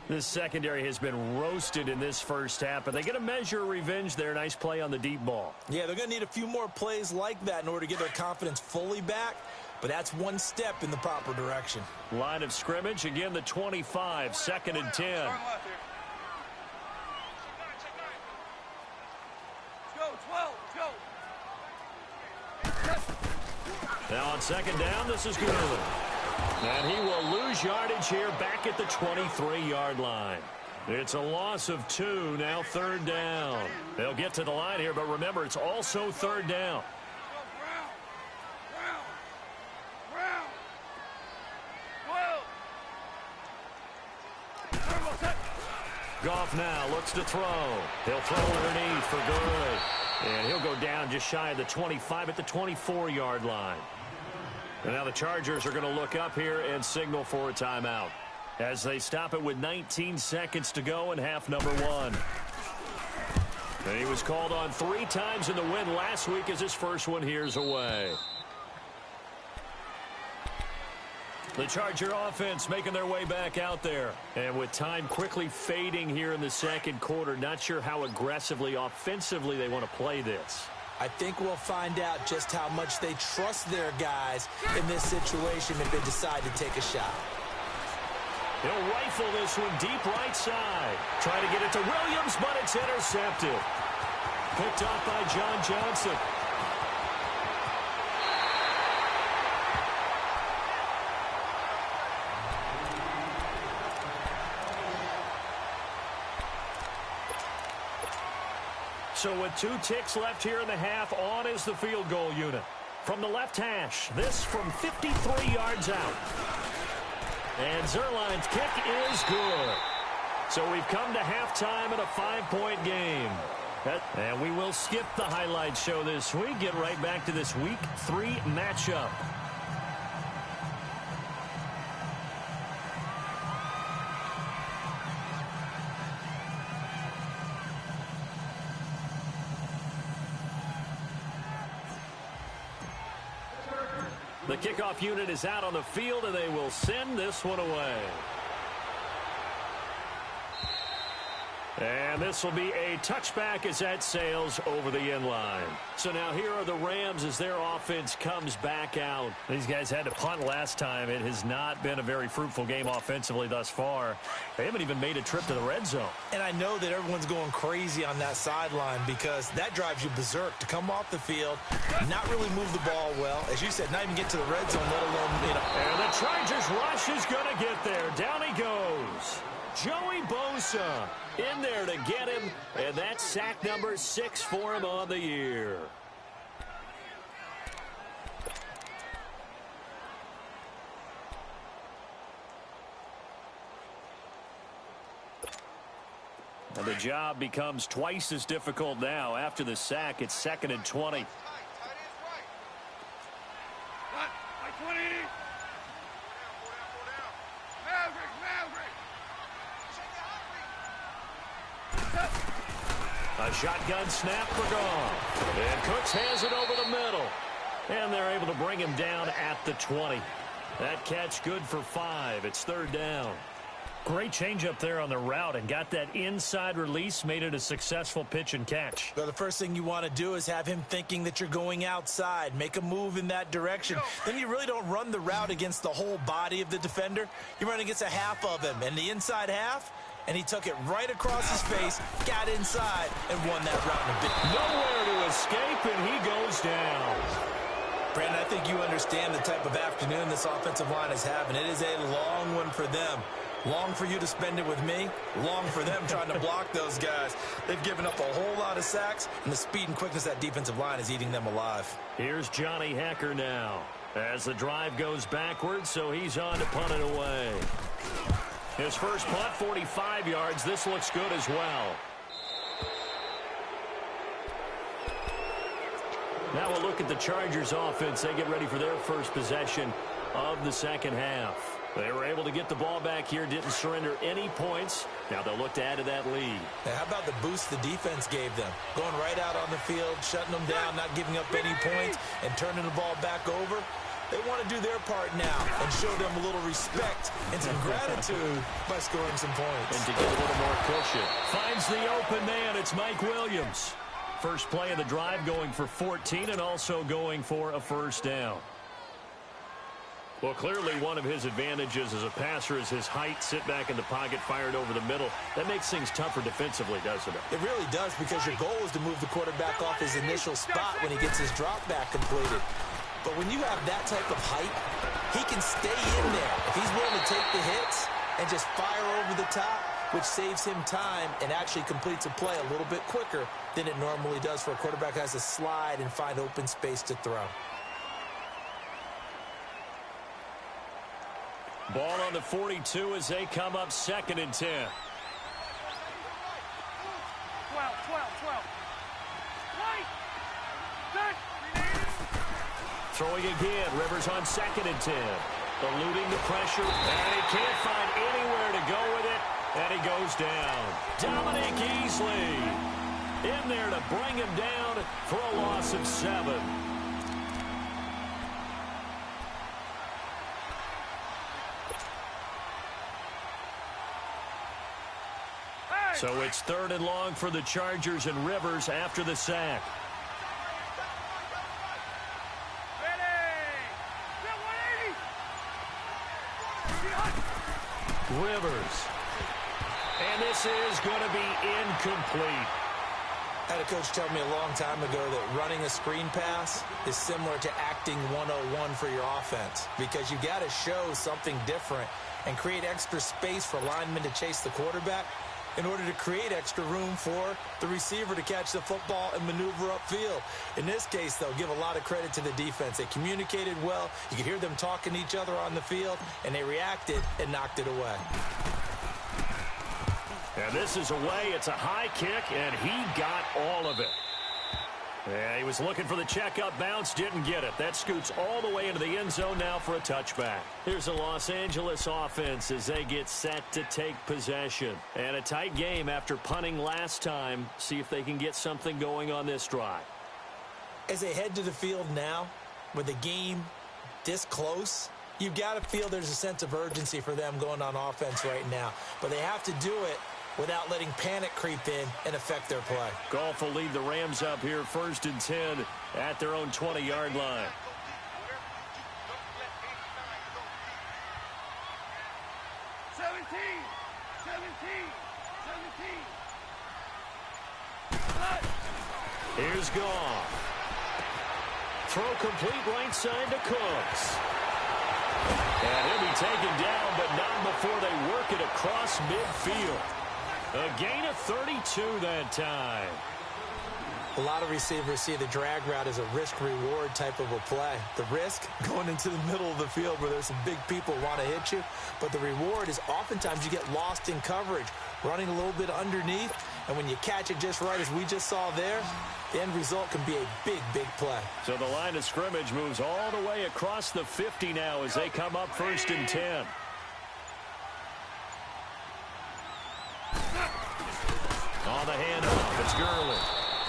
This secondary has been roasted in this first half, but they get a measure of revenge there. Nice play on the deep ball. Yeah, they're going to need a few more plays like that in order to get their confidence fully back, but that's one step in the proper direction. Line of scrimmage, again the 25, 2nd and 10. Now on 2nd down, this is good. And he will lose yardage here back at the 23-yard line. It's a loss of 2, now 3rd down. They'll get to the line here, but remember, it's also 3rd down. Goff now looks to throw. He'll throw underneath for good. And he'll go down just shy of the 25 at the 24-yard line. And now the Chargers are going to look up here and signal for a timeout as they stop it with 19 seconds to go in half number 1. And he was called on 3 times in the win last week as his first one here's away. The Charger offense making their way back out there. And with time quickly fading here in the second quarter, not sure how aggressively, offensively they want to play this. I think we'll find out just how much they trust their guys in this situation if they decide to take a shot. He'll rifle this one deep right side. Trying to get it to Williams, but it's intercepted. Picked off by John Johnson. So with 2 ticks left here in the half, on is the field goal unit. From the left hash, this from 53 yards out. And Zerline's kick is good. So we've come to halftime in a 5-point game. And we will skip the highlight show this week. Get right back to this Week 3 matchup. The kickoff unit is out on the field, and they will send this one away. And this will be a touchback as that sails over the end line. So now here are the Rams as their offense comes back out. These guys had to punt last time. It has not been a very fruitful game offensively thus far. They haven't even made a trip to the red zone. And I know that everyone's going crazy on that sideline because that drives you berserk to come off the field, not really move the ball well. As you said, not even get to the red zone, let alone, And the Chargers rush is going to get there. Down he goes. Joey Bosa in there to get him, and that's sack number 6 for him on the year. And the job becomes twice as difficult now. After the sack, it's 2nd and 20. A shotgun snap for Goff. And Cooks has it over the middle. And they're able to bring him down at the 20. That catch good for 5. It's 3rd down. Great change up there on the route and got that inside release, made it a successful pitch and catch. So the first thing you want to do is have him thinking that you're going outside, make a move in that direction. Then you really don't run the route against the whole body of the defender. You run against a half of him, and the inside half, and he took it right across his face, got inside, and won that route in a bit. Nowhere to escape, and he goes down. Brandon, I think you understand the type of afternoon this offensive line is having. It is a long one for them. Long for you to spend it with me. Long for them trying to block those guys. They've given up a whole lot of sacks, and the speed and quickness of that defensive line is eating them alive. Here's Johnny Hacker now as the drive goes backwards, so he's on to punt it away. His first punt, 45 yards. This looks good as well. Now we'll look at the Chargers offense. They get ready for their first possession of the second half. They were able to get the ball back here, didn't surrender any points. Now they'll look to add to that lead. Now, how about the boost the defense gave them? Going right out on the field, shutting them down, not giving up any points, and turning the ball back over. They want to do their part now and show them a little respect and some gratitude by scoring some points. And to get a little more cushion. Finds the open man. It's Mike Williams. First play of the drive, going for 14 and also going for a first down. Well, clearly one of his advantages as a passer is his height. Sit back in the pocket, fired over the middle. That makes things tougher defensively, doesn't it? It really does, because your goal is to move the quarterback off his initial spot when he gets his drop back completed. But when you have that type of height, he can stay in there. If he's willing to take the hits and just fire over the top, which saves him time and actually completes a play a little bit quicker than it normally does for a quarterback who has to slide and find open space to throw. Ball on the 42 as they come up 2nd and 10. 12. Right. Set. Throwing again. Rivers on 2nd and 10. Eluding the pressure. And he can't find anywhere to go with it. And he goes down. Dominic Easley in there to bring him down for a loss of 7. So it's 3rd and long for the Chargers, and Rivers after the sack. Rivers. And this is going to be incomplete. I had a coach tell me a long time ago that running a screen pass is similar to acting 101 for your offense, because you got to show something different and create extra space for linemen to chase the quarterback in order to create extra room for the receiver to catch the football and maneuver upfield. In this case, though, give a lot of credit to the defense. They communicated well. You could hear them talking to each other on the field, and they reacted and knocked it away. And this is away. It's a high kick, and he got all of it. Yeah, he was looking for the checkup bounce, didn't get it. That scoots all the way into the end zone now for a touchback. Here's the Los Angeles offense as they get set to take possession. And a tight game after punting last time. See if they can get something going on this drive. As they head to the field now, with the game this close, you've got to feel there's a sense of urgency for them going on offense right now. But they have to do it without letting panic creep in and affect their play. Goff will lead the Rams up here 1st and 10 at their own 20-yard line. Here's Goff. Throw complete right side to Cooks. And he'll be taken down, but not before they work it across midfield. A gain of 32 that time. A lot of receivers see the drag route as a risk-reward type of a play. The risk, going into the middle of the field where there's some big people want to hit you. But the reward is oftentimes you get lost in coverage, running a little bit underneath. And when you catch it just right, as we just saw there, the end result can be a big, big play. So the line of scrimmage moves all the way across the 50 now as they come up 1st and 10. On the handoff, it's Gurley.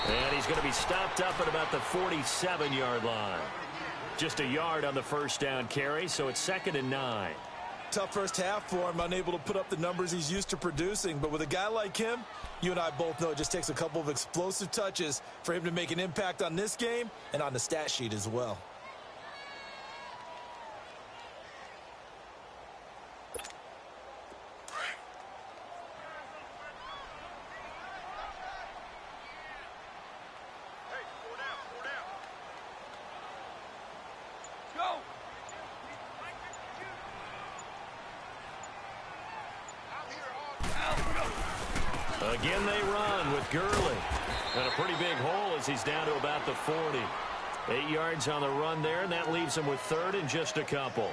And he's going to be stopped up at about the 47-yard line. Just a yard on the first down carry, so it's 2nd and 9. Tough first half for him, unable to put up the numbers he's used to producing. But with a guy like him, you and I both know it just takes a couple of explosive touches for him to make an impact on this game and on the stat sheet as well. Again, they run with Gurley. And a pretty big hole as he's down to about the 40. 8 yards on the run there, and that leaves him with 3rd and just a couple.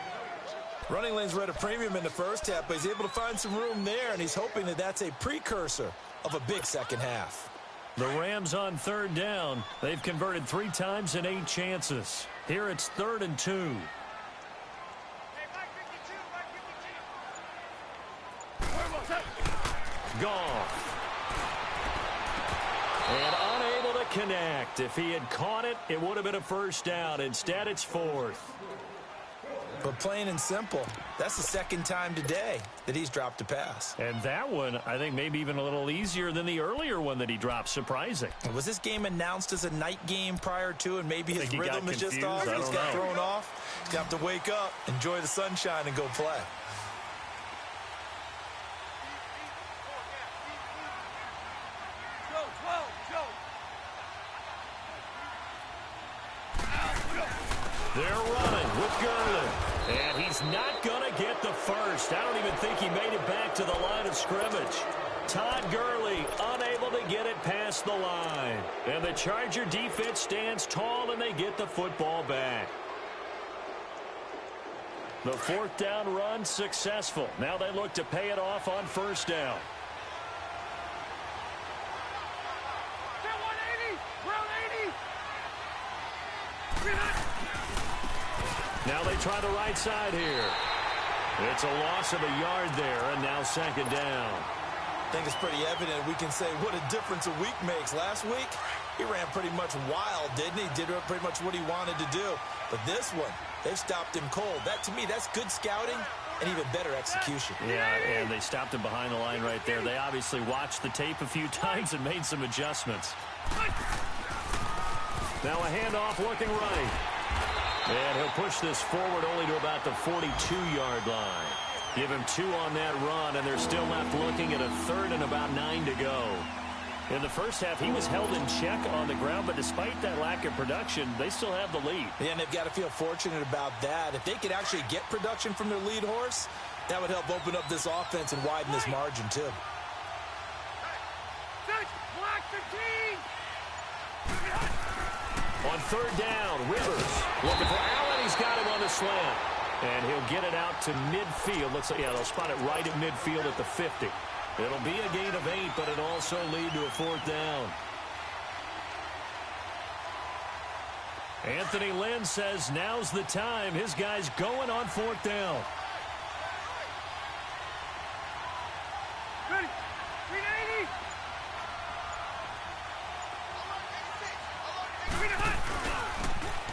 Running lanes were at a premium in the first half, but he's able to find some room there, and he's hoping that that's a precursor of a big second half. The Rams on 3rd down. They've converted 3 times in 8 chances. Here it's 3rd and 2. Goff. And unable to connect. If he had caught it, it would have been a first down. Instead, it's 4th. But plain and simple, that's the 2nd time today that he's dropped a pass. And that one, I think, maybe even a little easier than the earlier one that he dropped. Surprising. Was this game announced as a night game prior to, and maybe his rhythm is just off? He's got thrown off. He's got to wake up, enjoy the sunshine, and go play. They're running with Gurley. And he's not going to get the first. I don't even think he made it back to the line of scrimmage. Todd Gurley unable to get it past the line. And the Charger defense stands tall and they get the football back. The 4th down run successful. Now they look to pay it off on 1st down. Now they try the right side here. It's a loss of a yard there, and now 2nd down. I think it's pretty evident. We can say what a difference a week makes. Last week, he ran pretty much wild, didn't he? Did pretty much what he wanted to do. But this one, they've stopped him cold. That, to me, that's good scouting and even better execution. Yeah, and they stopped him behind the line right there. They obviously watched the tape a few times and made some adjustments. Now a handoff looking right. And he'll push this forward only to about the 42-yard line. Give him 2 on that run, and they're still left looking at a 3rd and about 9 to go. In the first half, he was held in check on the ground, but despite that lack of production, they still have the lead. Yeah, and they've got to feel fortunate about that. If they could actually get production from their lead horse, that would help open up this offense and widen this margin, too. On 3rd down, Rivers looking for Allen. He's got him on the slant. And he'll get it out to midfield. Looks like, yeah, they'll spot it right at midfield at the 50. It'll be a gain of 8, but it'll also lead to a 4th down. Anthony Lynn says now's the time. His guy's going on 4th down.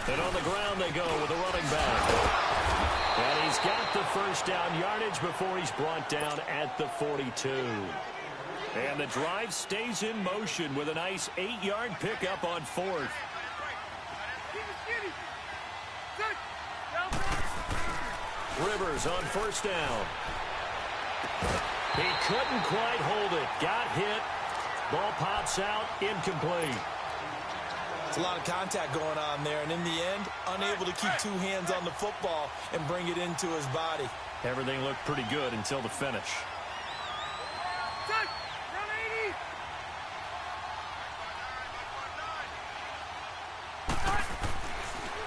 And on the ground they go with a running back. And he's got the first down yardage before he's brought down at the 42. And the drive stays in motion with a nice 8-yard pickup on fourth. Rivers on first down. He couldn't quite hold it. Got hit. Ball pops out. Incomplete. It's a lot of contact going on there, and in the end, unable to keep two hands on the football and bring it into his body. Everything looked pretty good until the finish.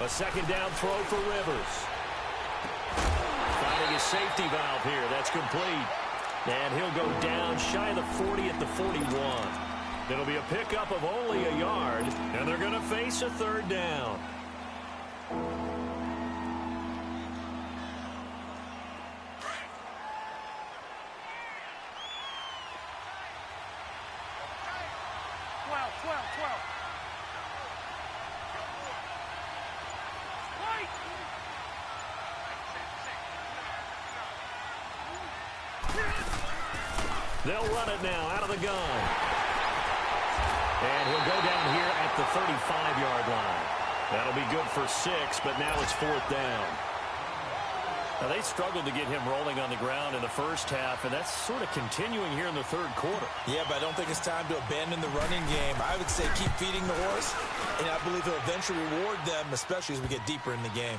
A second down throw for Rivers. Finding his safety valve here. That's complete. And he'll go down shy of the 40 at the 41. It'll be a pickup of only a yard, and they're going to face a third down. They'll run it now out of the gun. And he'll go down here at the 35-yard line. That'll be good for 6, but now it's fourth down. Now, they struggled to get him rolling on the ground in the first half, and that's sort of continuing here in the third quarter. Yeah, but I don't think it's time to abandon the running game. I would say keep feeding the horse, and I believe he'll eventually reward them, especially as we get deeper in the game.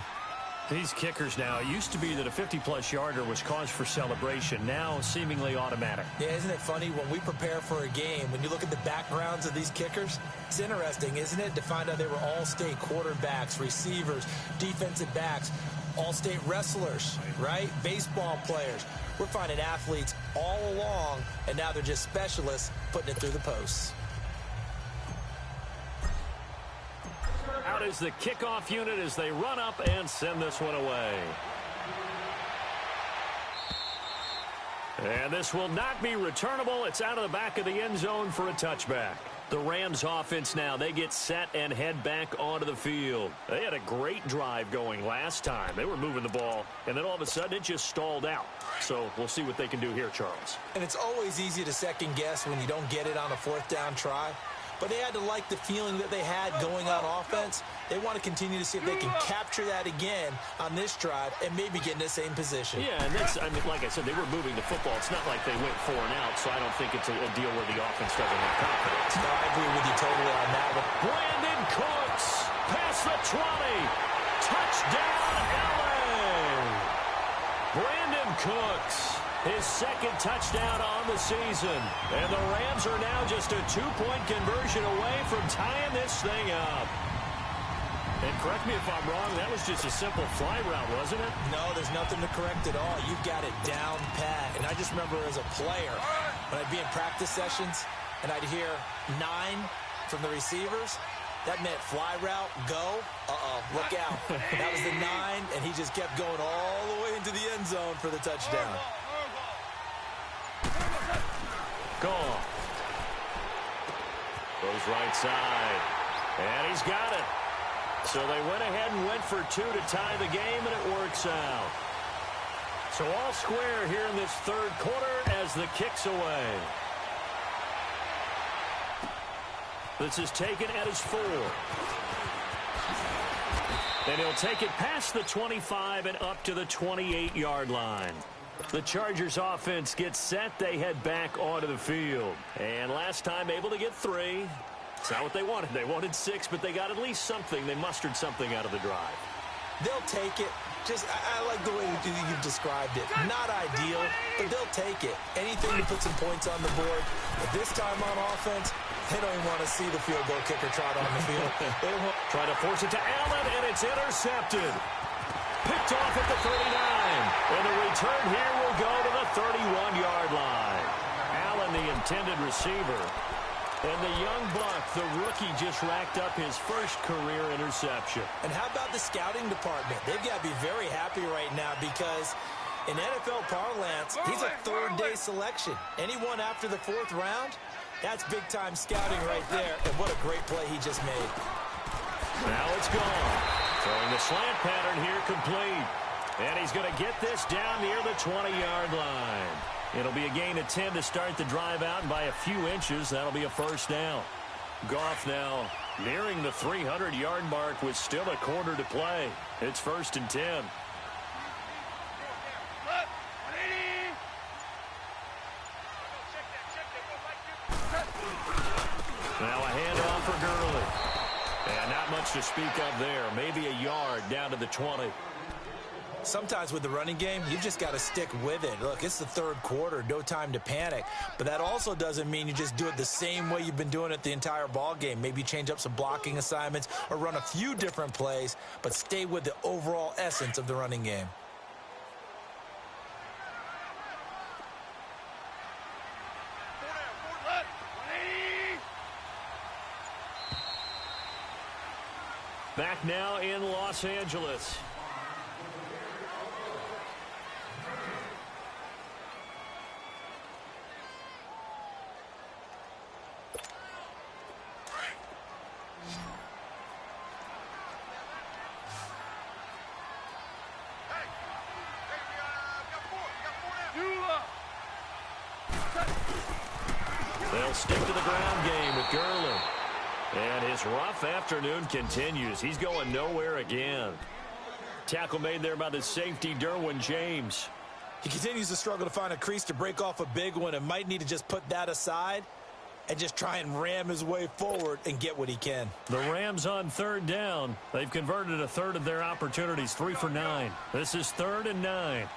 These kickers now, it used to be that a 50-plus yarder was cause for celebration. Now, seemingly automatic. Yeah, isn't it funny when we prepare for a game, when you look at the backgrounds of these kickers, it's interesting, isn't it, to find out they were all-state quarterbacks, receivers, defensive backs, all-state wrestlers, right? Baseball players. We're finding athletes all along, and now they're just specialists putting it through the posts. Out is the kickoff unit as they run up and send this one away. And this will not be returnable. It's out of the back of the end zone for a touchback. The Rams offense now, they get set and head back onto the field. They had a great drive going last time. They were moving the ball, and then all of a sudden it just stalled out. So we'll see what they can do here, Charles. And it's always easy to second guess when you don't get it on a fourth down try. But they had to like the feeling that they had going on offense. They want to continue to see if they can capture that again on this drive and maybe get in the same position. Yeah, and that's, I mean, like I said, they were moving the football. It's not like they went 4 and out, so I don't think it's a deal where the offense doesn't have confidence. No, I agree with you totally on that one. Brandon Cooks, past the 20. Touchdown, LA. Brandon Cooks, his second touchdown on the season. And the Rams are now just a 2-point conversion away from tying this thing up. And correct me if I'm wrong, that was just a simple fly route, wasn't it? No, there's nothing to correct at all. You've got it down pat. And I just remember as a player, when I'd be in practice sessions and I'd hear 9 from the receivers, that meant fly route, go, look out. That was the 9, and he just kept going all the way into the end zone for the touchdown. Gone. Goes right side. And he's got it. So they went ahead and went for 2 to tie the game, and it works out. So all square here in this third quarter as the kick's away. This is taken at his 4. And he'll take it past the 25 and up to the 28-yard line. The Chargers offense gets set. They head back onto the field. And last time able to get 3. It's not what they wanted. They wanted 6, but they got at least something. They mustered something out of the drive. They'll take it. Just, I like the way you've described it. Not ideal, but they'll take it. Anything to put some points on the board. But this time on offense, they don't even want to see the field goal kicker trot on the field. Try to force it to Allen, and it's intercepted. Picked off at the 39. And the return here will go to the 31-yard line. Allen, the intended receiver. And the young buck, the rookie, just racked up his first career interception. And how about the scouting department? They've got to be very happy right now because in NFL parlance, he's a third-day selection. Anyone after the 4th round, that's big-time scouting right there. And what a great play he just made. Now it's gone. Throwing the slant pattern here complete. And he's going to get this down near the 20-yard line. It'll be a gain of 10 to start the drive out, and by a few inches, that'll be a first down. Goff now nearing the 300-yard mark with still a quarter to play. It's 1st and 10. Now a handoff for Gurley. And not much to speak of there. Maybe a yard down to the 20. Sometimes with the running game, you've just got to stick with it. Look, it's the third quarter, no time to panic. But that also doesn't mean you just do it the same way you've been doing it the entire ball game. Maybe change up some blocking assignments or run a few different plays, but stay with the overall essence of the running game. Back now in Los Angeles. They'll stick to the ground game with Gurley. And his rough afternoon continues. He's going nowhere again. Tackle made there by the safety, Derwin James. He continues to struggle to find a crease to break off a big one and might need to just put that aside and just try and ram his way forward and get what he can. The Rams on 3rd down. They've converted a third of their opportunities, 3 for 9. This is 3rd and 9.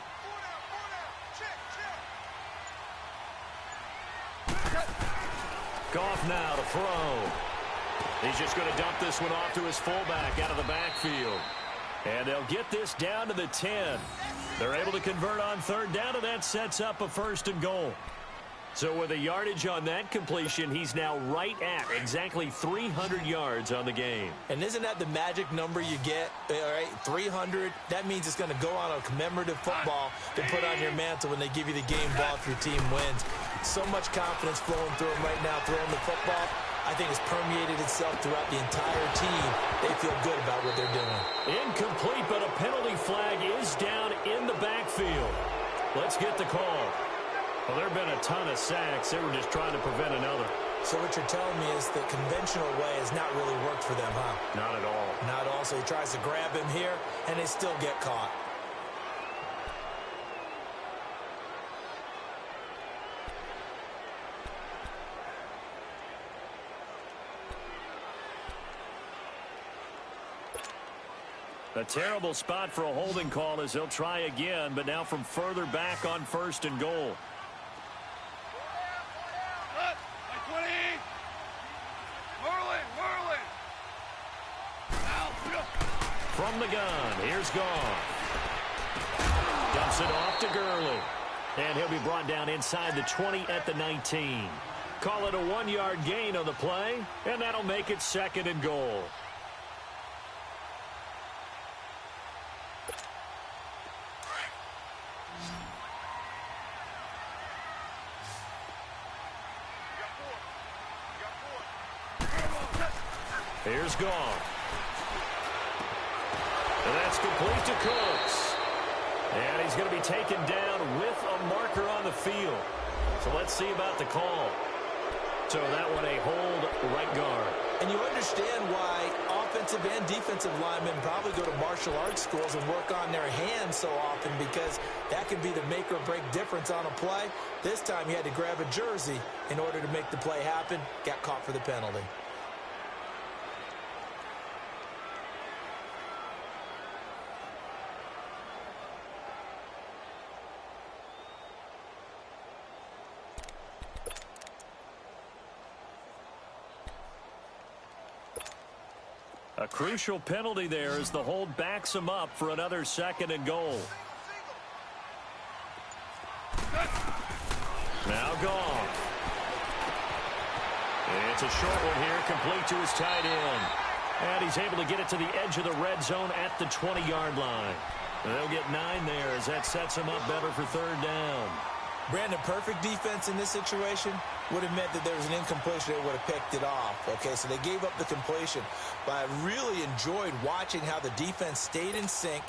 Goff now to throw. He's just going to dump this one off to his fullback out of the backfield. And they'll get this down to the 10. They're able to convert on 3rd down, and that sets up a 1st and goal. So with a yardage on that completion, he's now right at exactly 300 yards on the game. And isn't that the magic number you get? All right, 300. That means it's going to go on a commemorative football to put on your mantle when they give you the game ball if your team wins. So much confidence flowing through him right now, throwing the football. I think it's permeated itself throughout the entire team. They feel good about what they're doing. Incomplete, but a penalty flag is down in the backfield. Let's get the call. Well, there have been a ton of sacks. They were just trying to prevent another. So what you're telling me is the conventional way has not really worked for them, huh? Not at all. Not all. So he tries to grab him here, and they still get caught. A terrible spot for a holding call as they'll try again, but now from further back on 1st and goal. From the gun, here's Goff. Dumps it off to Gurley. And he'll be brought down inside the 20 at the 19. Call it a 1-yard gain on the play, and that'll make it 2nd and goal. Here's Goff. And that's complete to Cooks. And he's going to be taken down with a marker on the field. So let's see about the call. So that one a hold right guard. And you understand why offensive and defensive linemen probably go to martial arts schools and work on their hands so often, because that can be the make or break difference on a play. This time he had to grab a jersey in order to make the play happen. Got caught for the penalty. A crucial penalty there as the hold backs him up for another 2nd and goal. Now Goff. It's a short one here, complete to his tight end. And he's able to get it to the edge of the red zone at the 20-yard line. They'll get 9 there as that sets him up better for 3rd down. Brandon, perfect defense in this situation would have meant that there was an incompletion. They would have picked it off. Okay, so they gave up the completion. But I really enjoyed watching how the defense stayed in sync,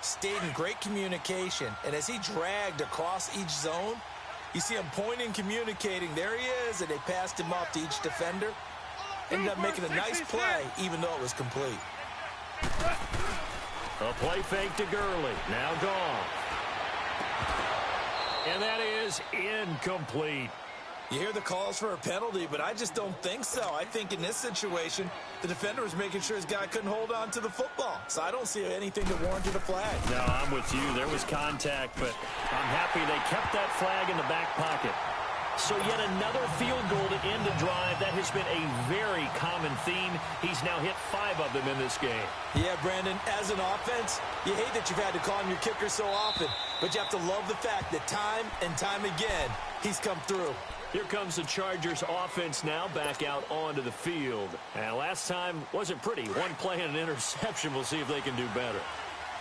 stayed in great communication. And as he dragged across each zone, you see him pointing, communicating. There he is, and they passed him off to each defender. Ended up making a nice play, even though it was complete. A play fake to Gurley. Now gone. And that is incomplete. You hear the calls for a penalty, but I just don't think so. I think in this situation, the defender was making sure his guy couldn't hold on to the football. So I don't see anything that warranted a flag. No, I'm with you. There was contact, but I'm happy they kept that flag in the back pocket. So yet another field goal to end the drive. That has been a very common theme. He's now hit 5 of them in this game. Yeah, Brandon, as an offense, you hate that you've had to call on your kicker so often, but you have to love the fact that time and time again, he's come through. Here comes the Chargers offense now back out onto the field. And last time wasn't pretty. One play and an interception. We'll see if they can do better.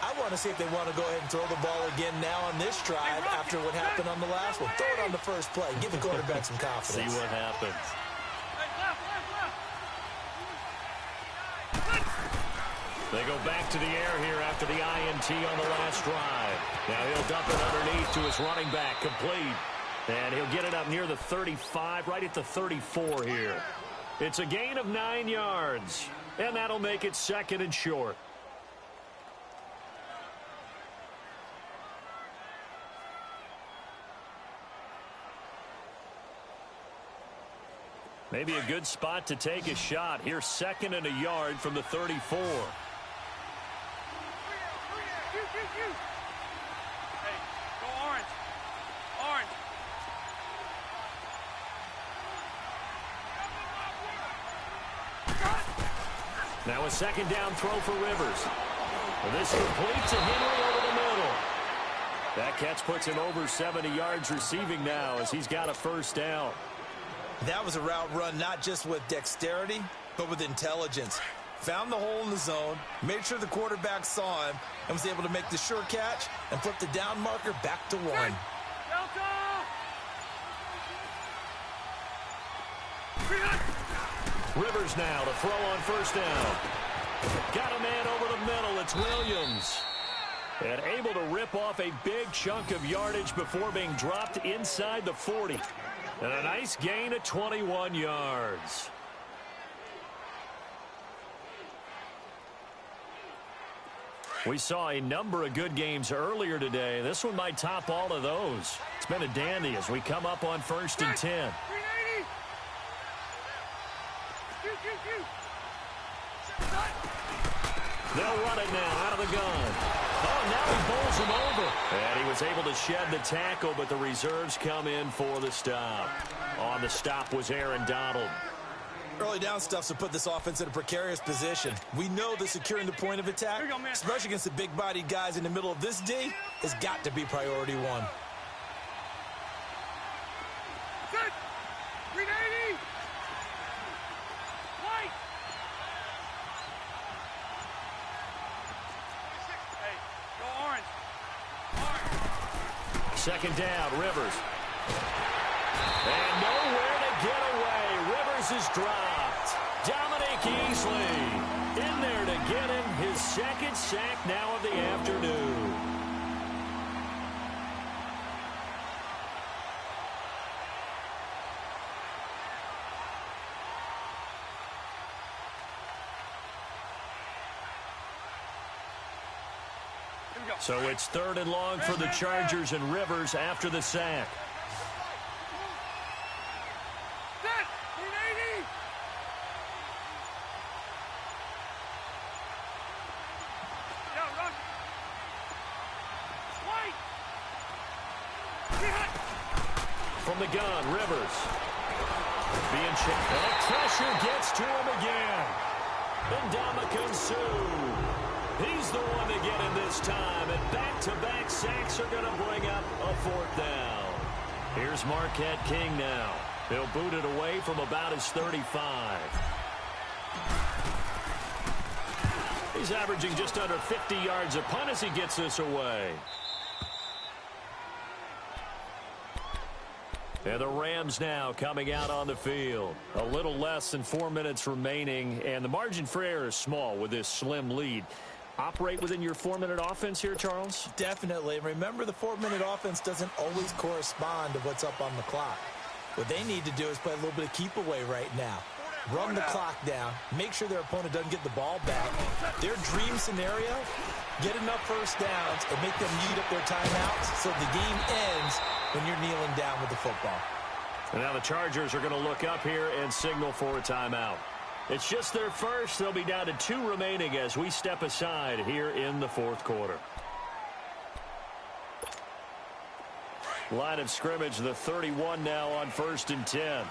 I want to see if they want to go ahead and throw the ball again now on this drive after what happened on the last one. Throw it on the first play. Give the quarterback some confidence. See what happens. They go back to the air here after the INT on the last drive. Now he'll dump it underneath to his running back. Complete. And he'll get it up near the 35, right at the 34 here. It's a gain of 9 yards. And that'll make it 2nd and short. Maybe a good spot to take a shot. Here's 2nd and a yard from the 34. Hey, go orange. Orange. Now a 2nd down throw for Rivers. Well, this complete to Henry over the middle. That catch puts him over 70 yards receiving now as he's got a 1st down. That was a route run not just with dexterity, but with intelligence. Found the hole in the zone, made sure the quarterback saw him, and was able to make the sure catch and flip the down marker back to 1. Rivers now to throw on 1st down. Got a man over the middle. It's Williams. And able to rip off a big chunk of yardage before being dropped inside the 40. And a nice gain of 21 yards. We saw a number of good games earlier today. This one might top all of those. It's been a dandy as we come up on 1st and 10. They'll run it now out of the gun. Oh, now he bowls him over. And he was able to shed the tackle, but the reserves come in for the stop. On the stop was Aaron Donald. Early down stuff to put this offense in a precarious position. We know that securing the point of attack, especially against the big-bodied guys in the middle of this D, has got to be priority 1. Good. 380. White. Hey, go orange. Orange. 2nd down, Rivers. And nowhere to get away. Rivers is dropped. Dominic Easley in there to get him his 2nd sack now of the afternoon. So it's 3rd and long for the Chargers and Rivers after the sack. Set. 380. Yeah, run. White. From the gun, Rivers. Being checked. That pressure gets to him again. Ndamukong Suh. He's the one to get him this time. And back-to-back sacks are going to bring up a 4th down. Here's Marquette King now. He'll boot it away from about his 35. He's averaging just under 50 yards a punt as he gets this away. And the Rams now coming out on the field. A little less than 4 minutes remaining, and the margin for error is small with this slim lead. Operate within your 4-minute offense here, Charles? Definitely. Remember, the 4-minute offense doesn't always correspond to what's up on the clock. What they need to do is play a little bit of keep away right now. Run the clock down. Make sure their opponent doesn't get the ball back. Their dream scenario, get enough first downs and make them eat up their timeouts so the game ends when you're kneeling down with the football. And now the Chargers are going to look up here and signal for a timeout. It's just their first. They'll be down to 2 remaining as we step aside here in the fourth quarter. Line of scrimmage, the 31 now on 1st and 10.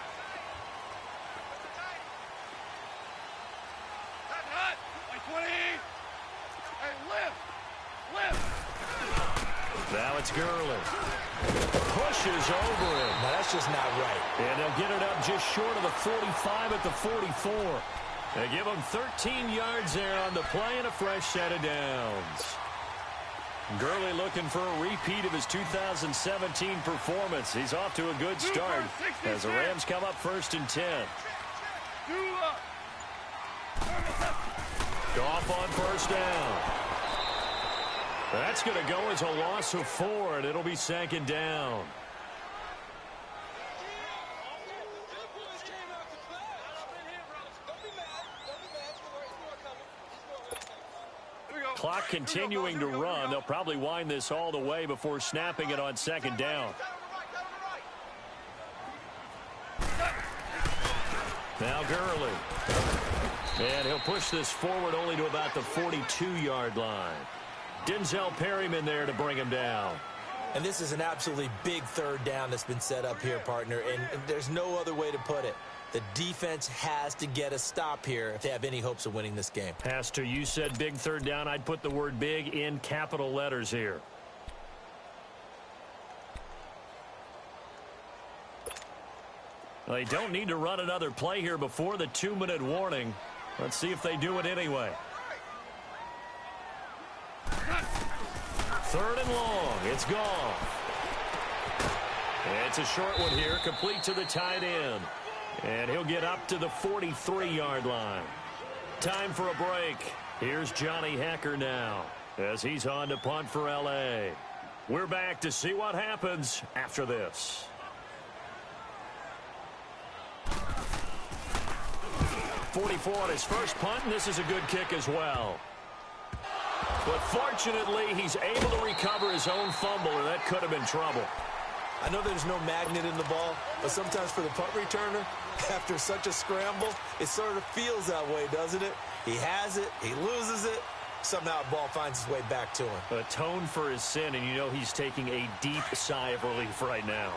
Now it's Gurley. Pushes over him. Now that's just not right. And they'll get it up just short of the 45 at the 44. They give him 13 yards there on the play and a fresh set of downs. Gurley looking for a repeat of his 2017 performance. He's off to a good start as the Rams come up 1st and 10. Goff on 1st down. That's going to go as a loss of 4, and it'll be 2nd down. Clock continuing to run. They'll probably wind this all the way before snapping it on 2nd down. Now Gurley. And he'll push this forward only to about the 42-yard line. Denzel Perryman there to bring him down. And this is an absolutely big 3rd down that's been set up here, partner, and there's no other way to put it. The defense has to get a stop here if they have any hopes of winning this game. Pastor, you said big 3rd down. I'd put the word big in capital letters here. Well, they don't need to run another play here before the 2-minute warning. Let's see if they do it anyway. 3rd and long. It's gone. It's a short one here, complete to the tight end. And he'll get up to the 43-yard line. Time for a break. Here's Johnny Hacker now as he's on to punt for L.A. We're back to see what happens after this. .44 on his first punt, and this is a good kick as well. But fortunately, he's able to recover his own fumble, or that could have been trouble. I know there's no magnet in the ball, but sometimes for the punt returner, after such a scramble, it sort of feels that way, doesn't it? He has it, he loses it, somehow the ball finds its way back to him. Atone for his sin, and you know he's taking a deep sigh of relief right now.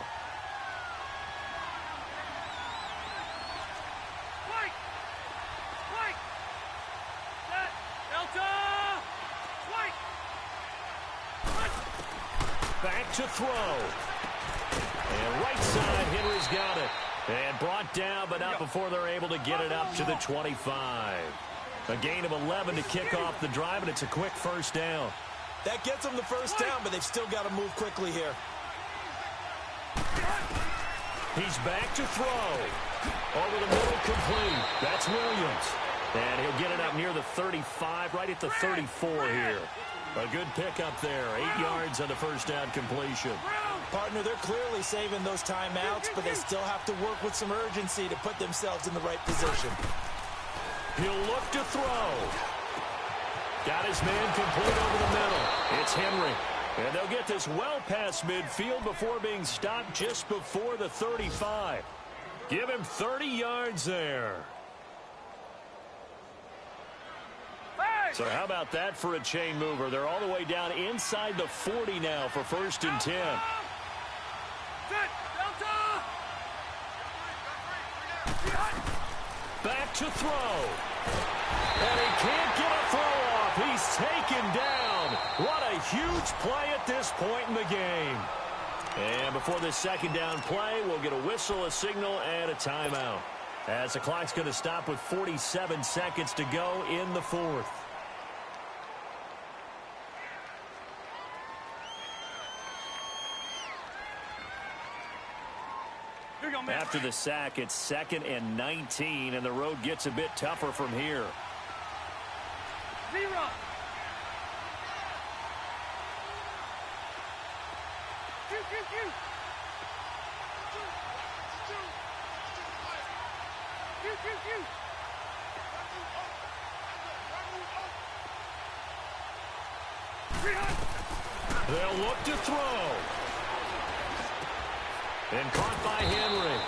Back to throw. And right side, Henry's got it. And brought down, but not before they're able to get it up to the 25. A gain of 11 to kick off the drive, and it's a quick 1st down. That gets them the 1st down, but they've still got to move quickly here. He's back to throw. Over the middle, complete. That's Williams. And he'll get it up near the 35, right at the 34 here. A good pickup there. 8 yards on the 1st down completion. Partner, they're clearly saving those timeouts, but they still have to work with some urgency to put themselves in the right position. He'll look to throw. Got his man complete over the middle. It's Henry. And they'll get this well past midfield before being stopped just before the 35. Give him 30 yards there. So how about that for a chain mover? They're all the way down inside the 40 now for 1st and 10. Back to throw. And he can't get a throw off. He's taken down. What a huge play at this point in the game. And before this 2nd down play, we'll get a whistle, a signal, and a timeout. As the clock's going to stop with 47 seconds to go in the 4th. gonna miss. After the sack, it's 2nd and 19, and the road gets a bit tougher from here. 0. They'll look to throw. And caught by Henry.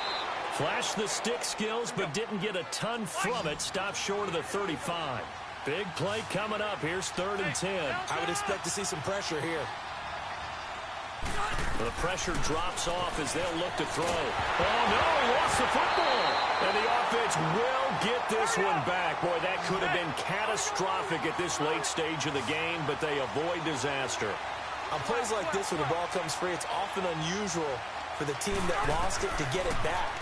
Flashed the stick skills, but didn't get a ton from it. Stopped short of the 35. Big play coming up. Here's 3rd and 10. I would expect to see some pressure here. The pressure drops off as they'll look to throw. Oh, no, he lost the football. And the offense will get this one back. Boy, that could have been catastrophic at this late stage of the game, but they avoid disaster. On plays like this, when the ball comes free, it's often unusual for the team that lost it to get it back.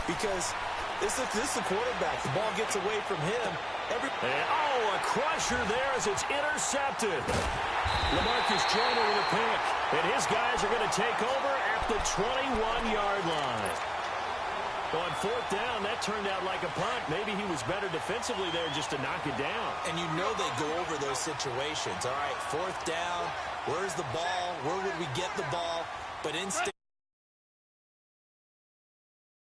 Because this is the quarterback. The ball gets away from him. A crusher there as it's intercepted. LaMarcus Joyner with a pick. And his guys are going to take over at the 21-yard line. On 4th down, that turned out like a punt. Maybe he was better defensively there just to knock it down. And you know they go over those situations. All right, 4th down. Where's the ball? Where would we get the ball? But instinct.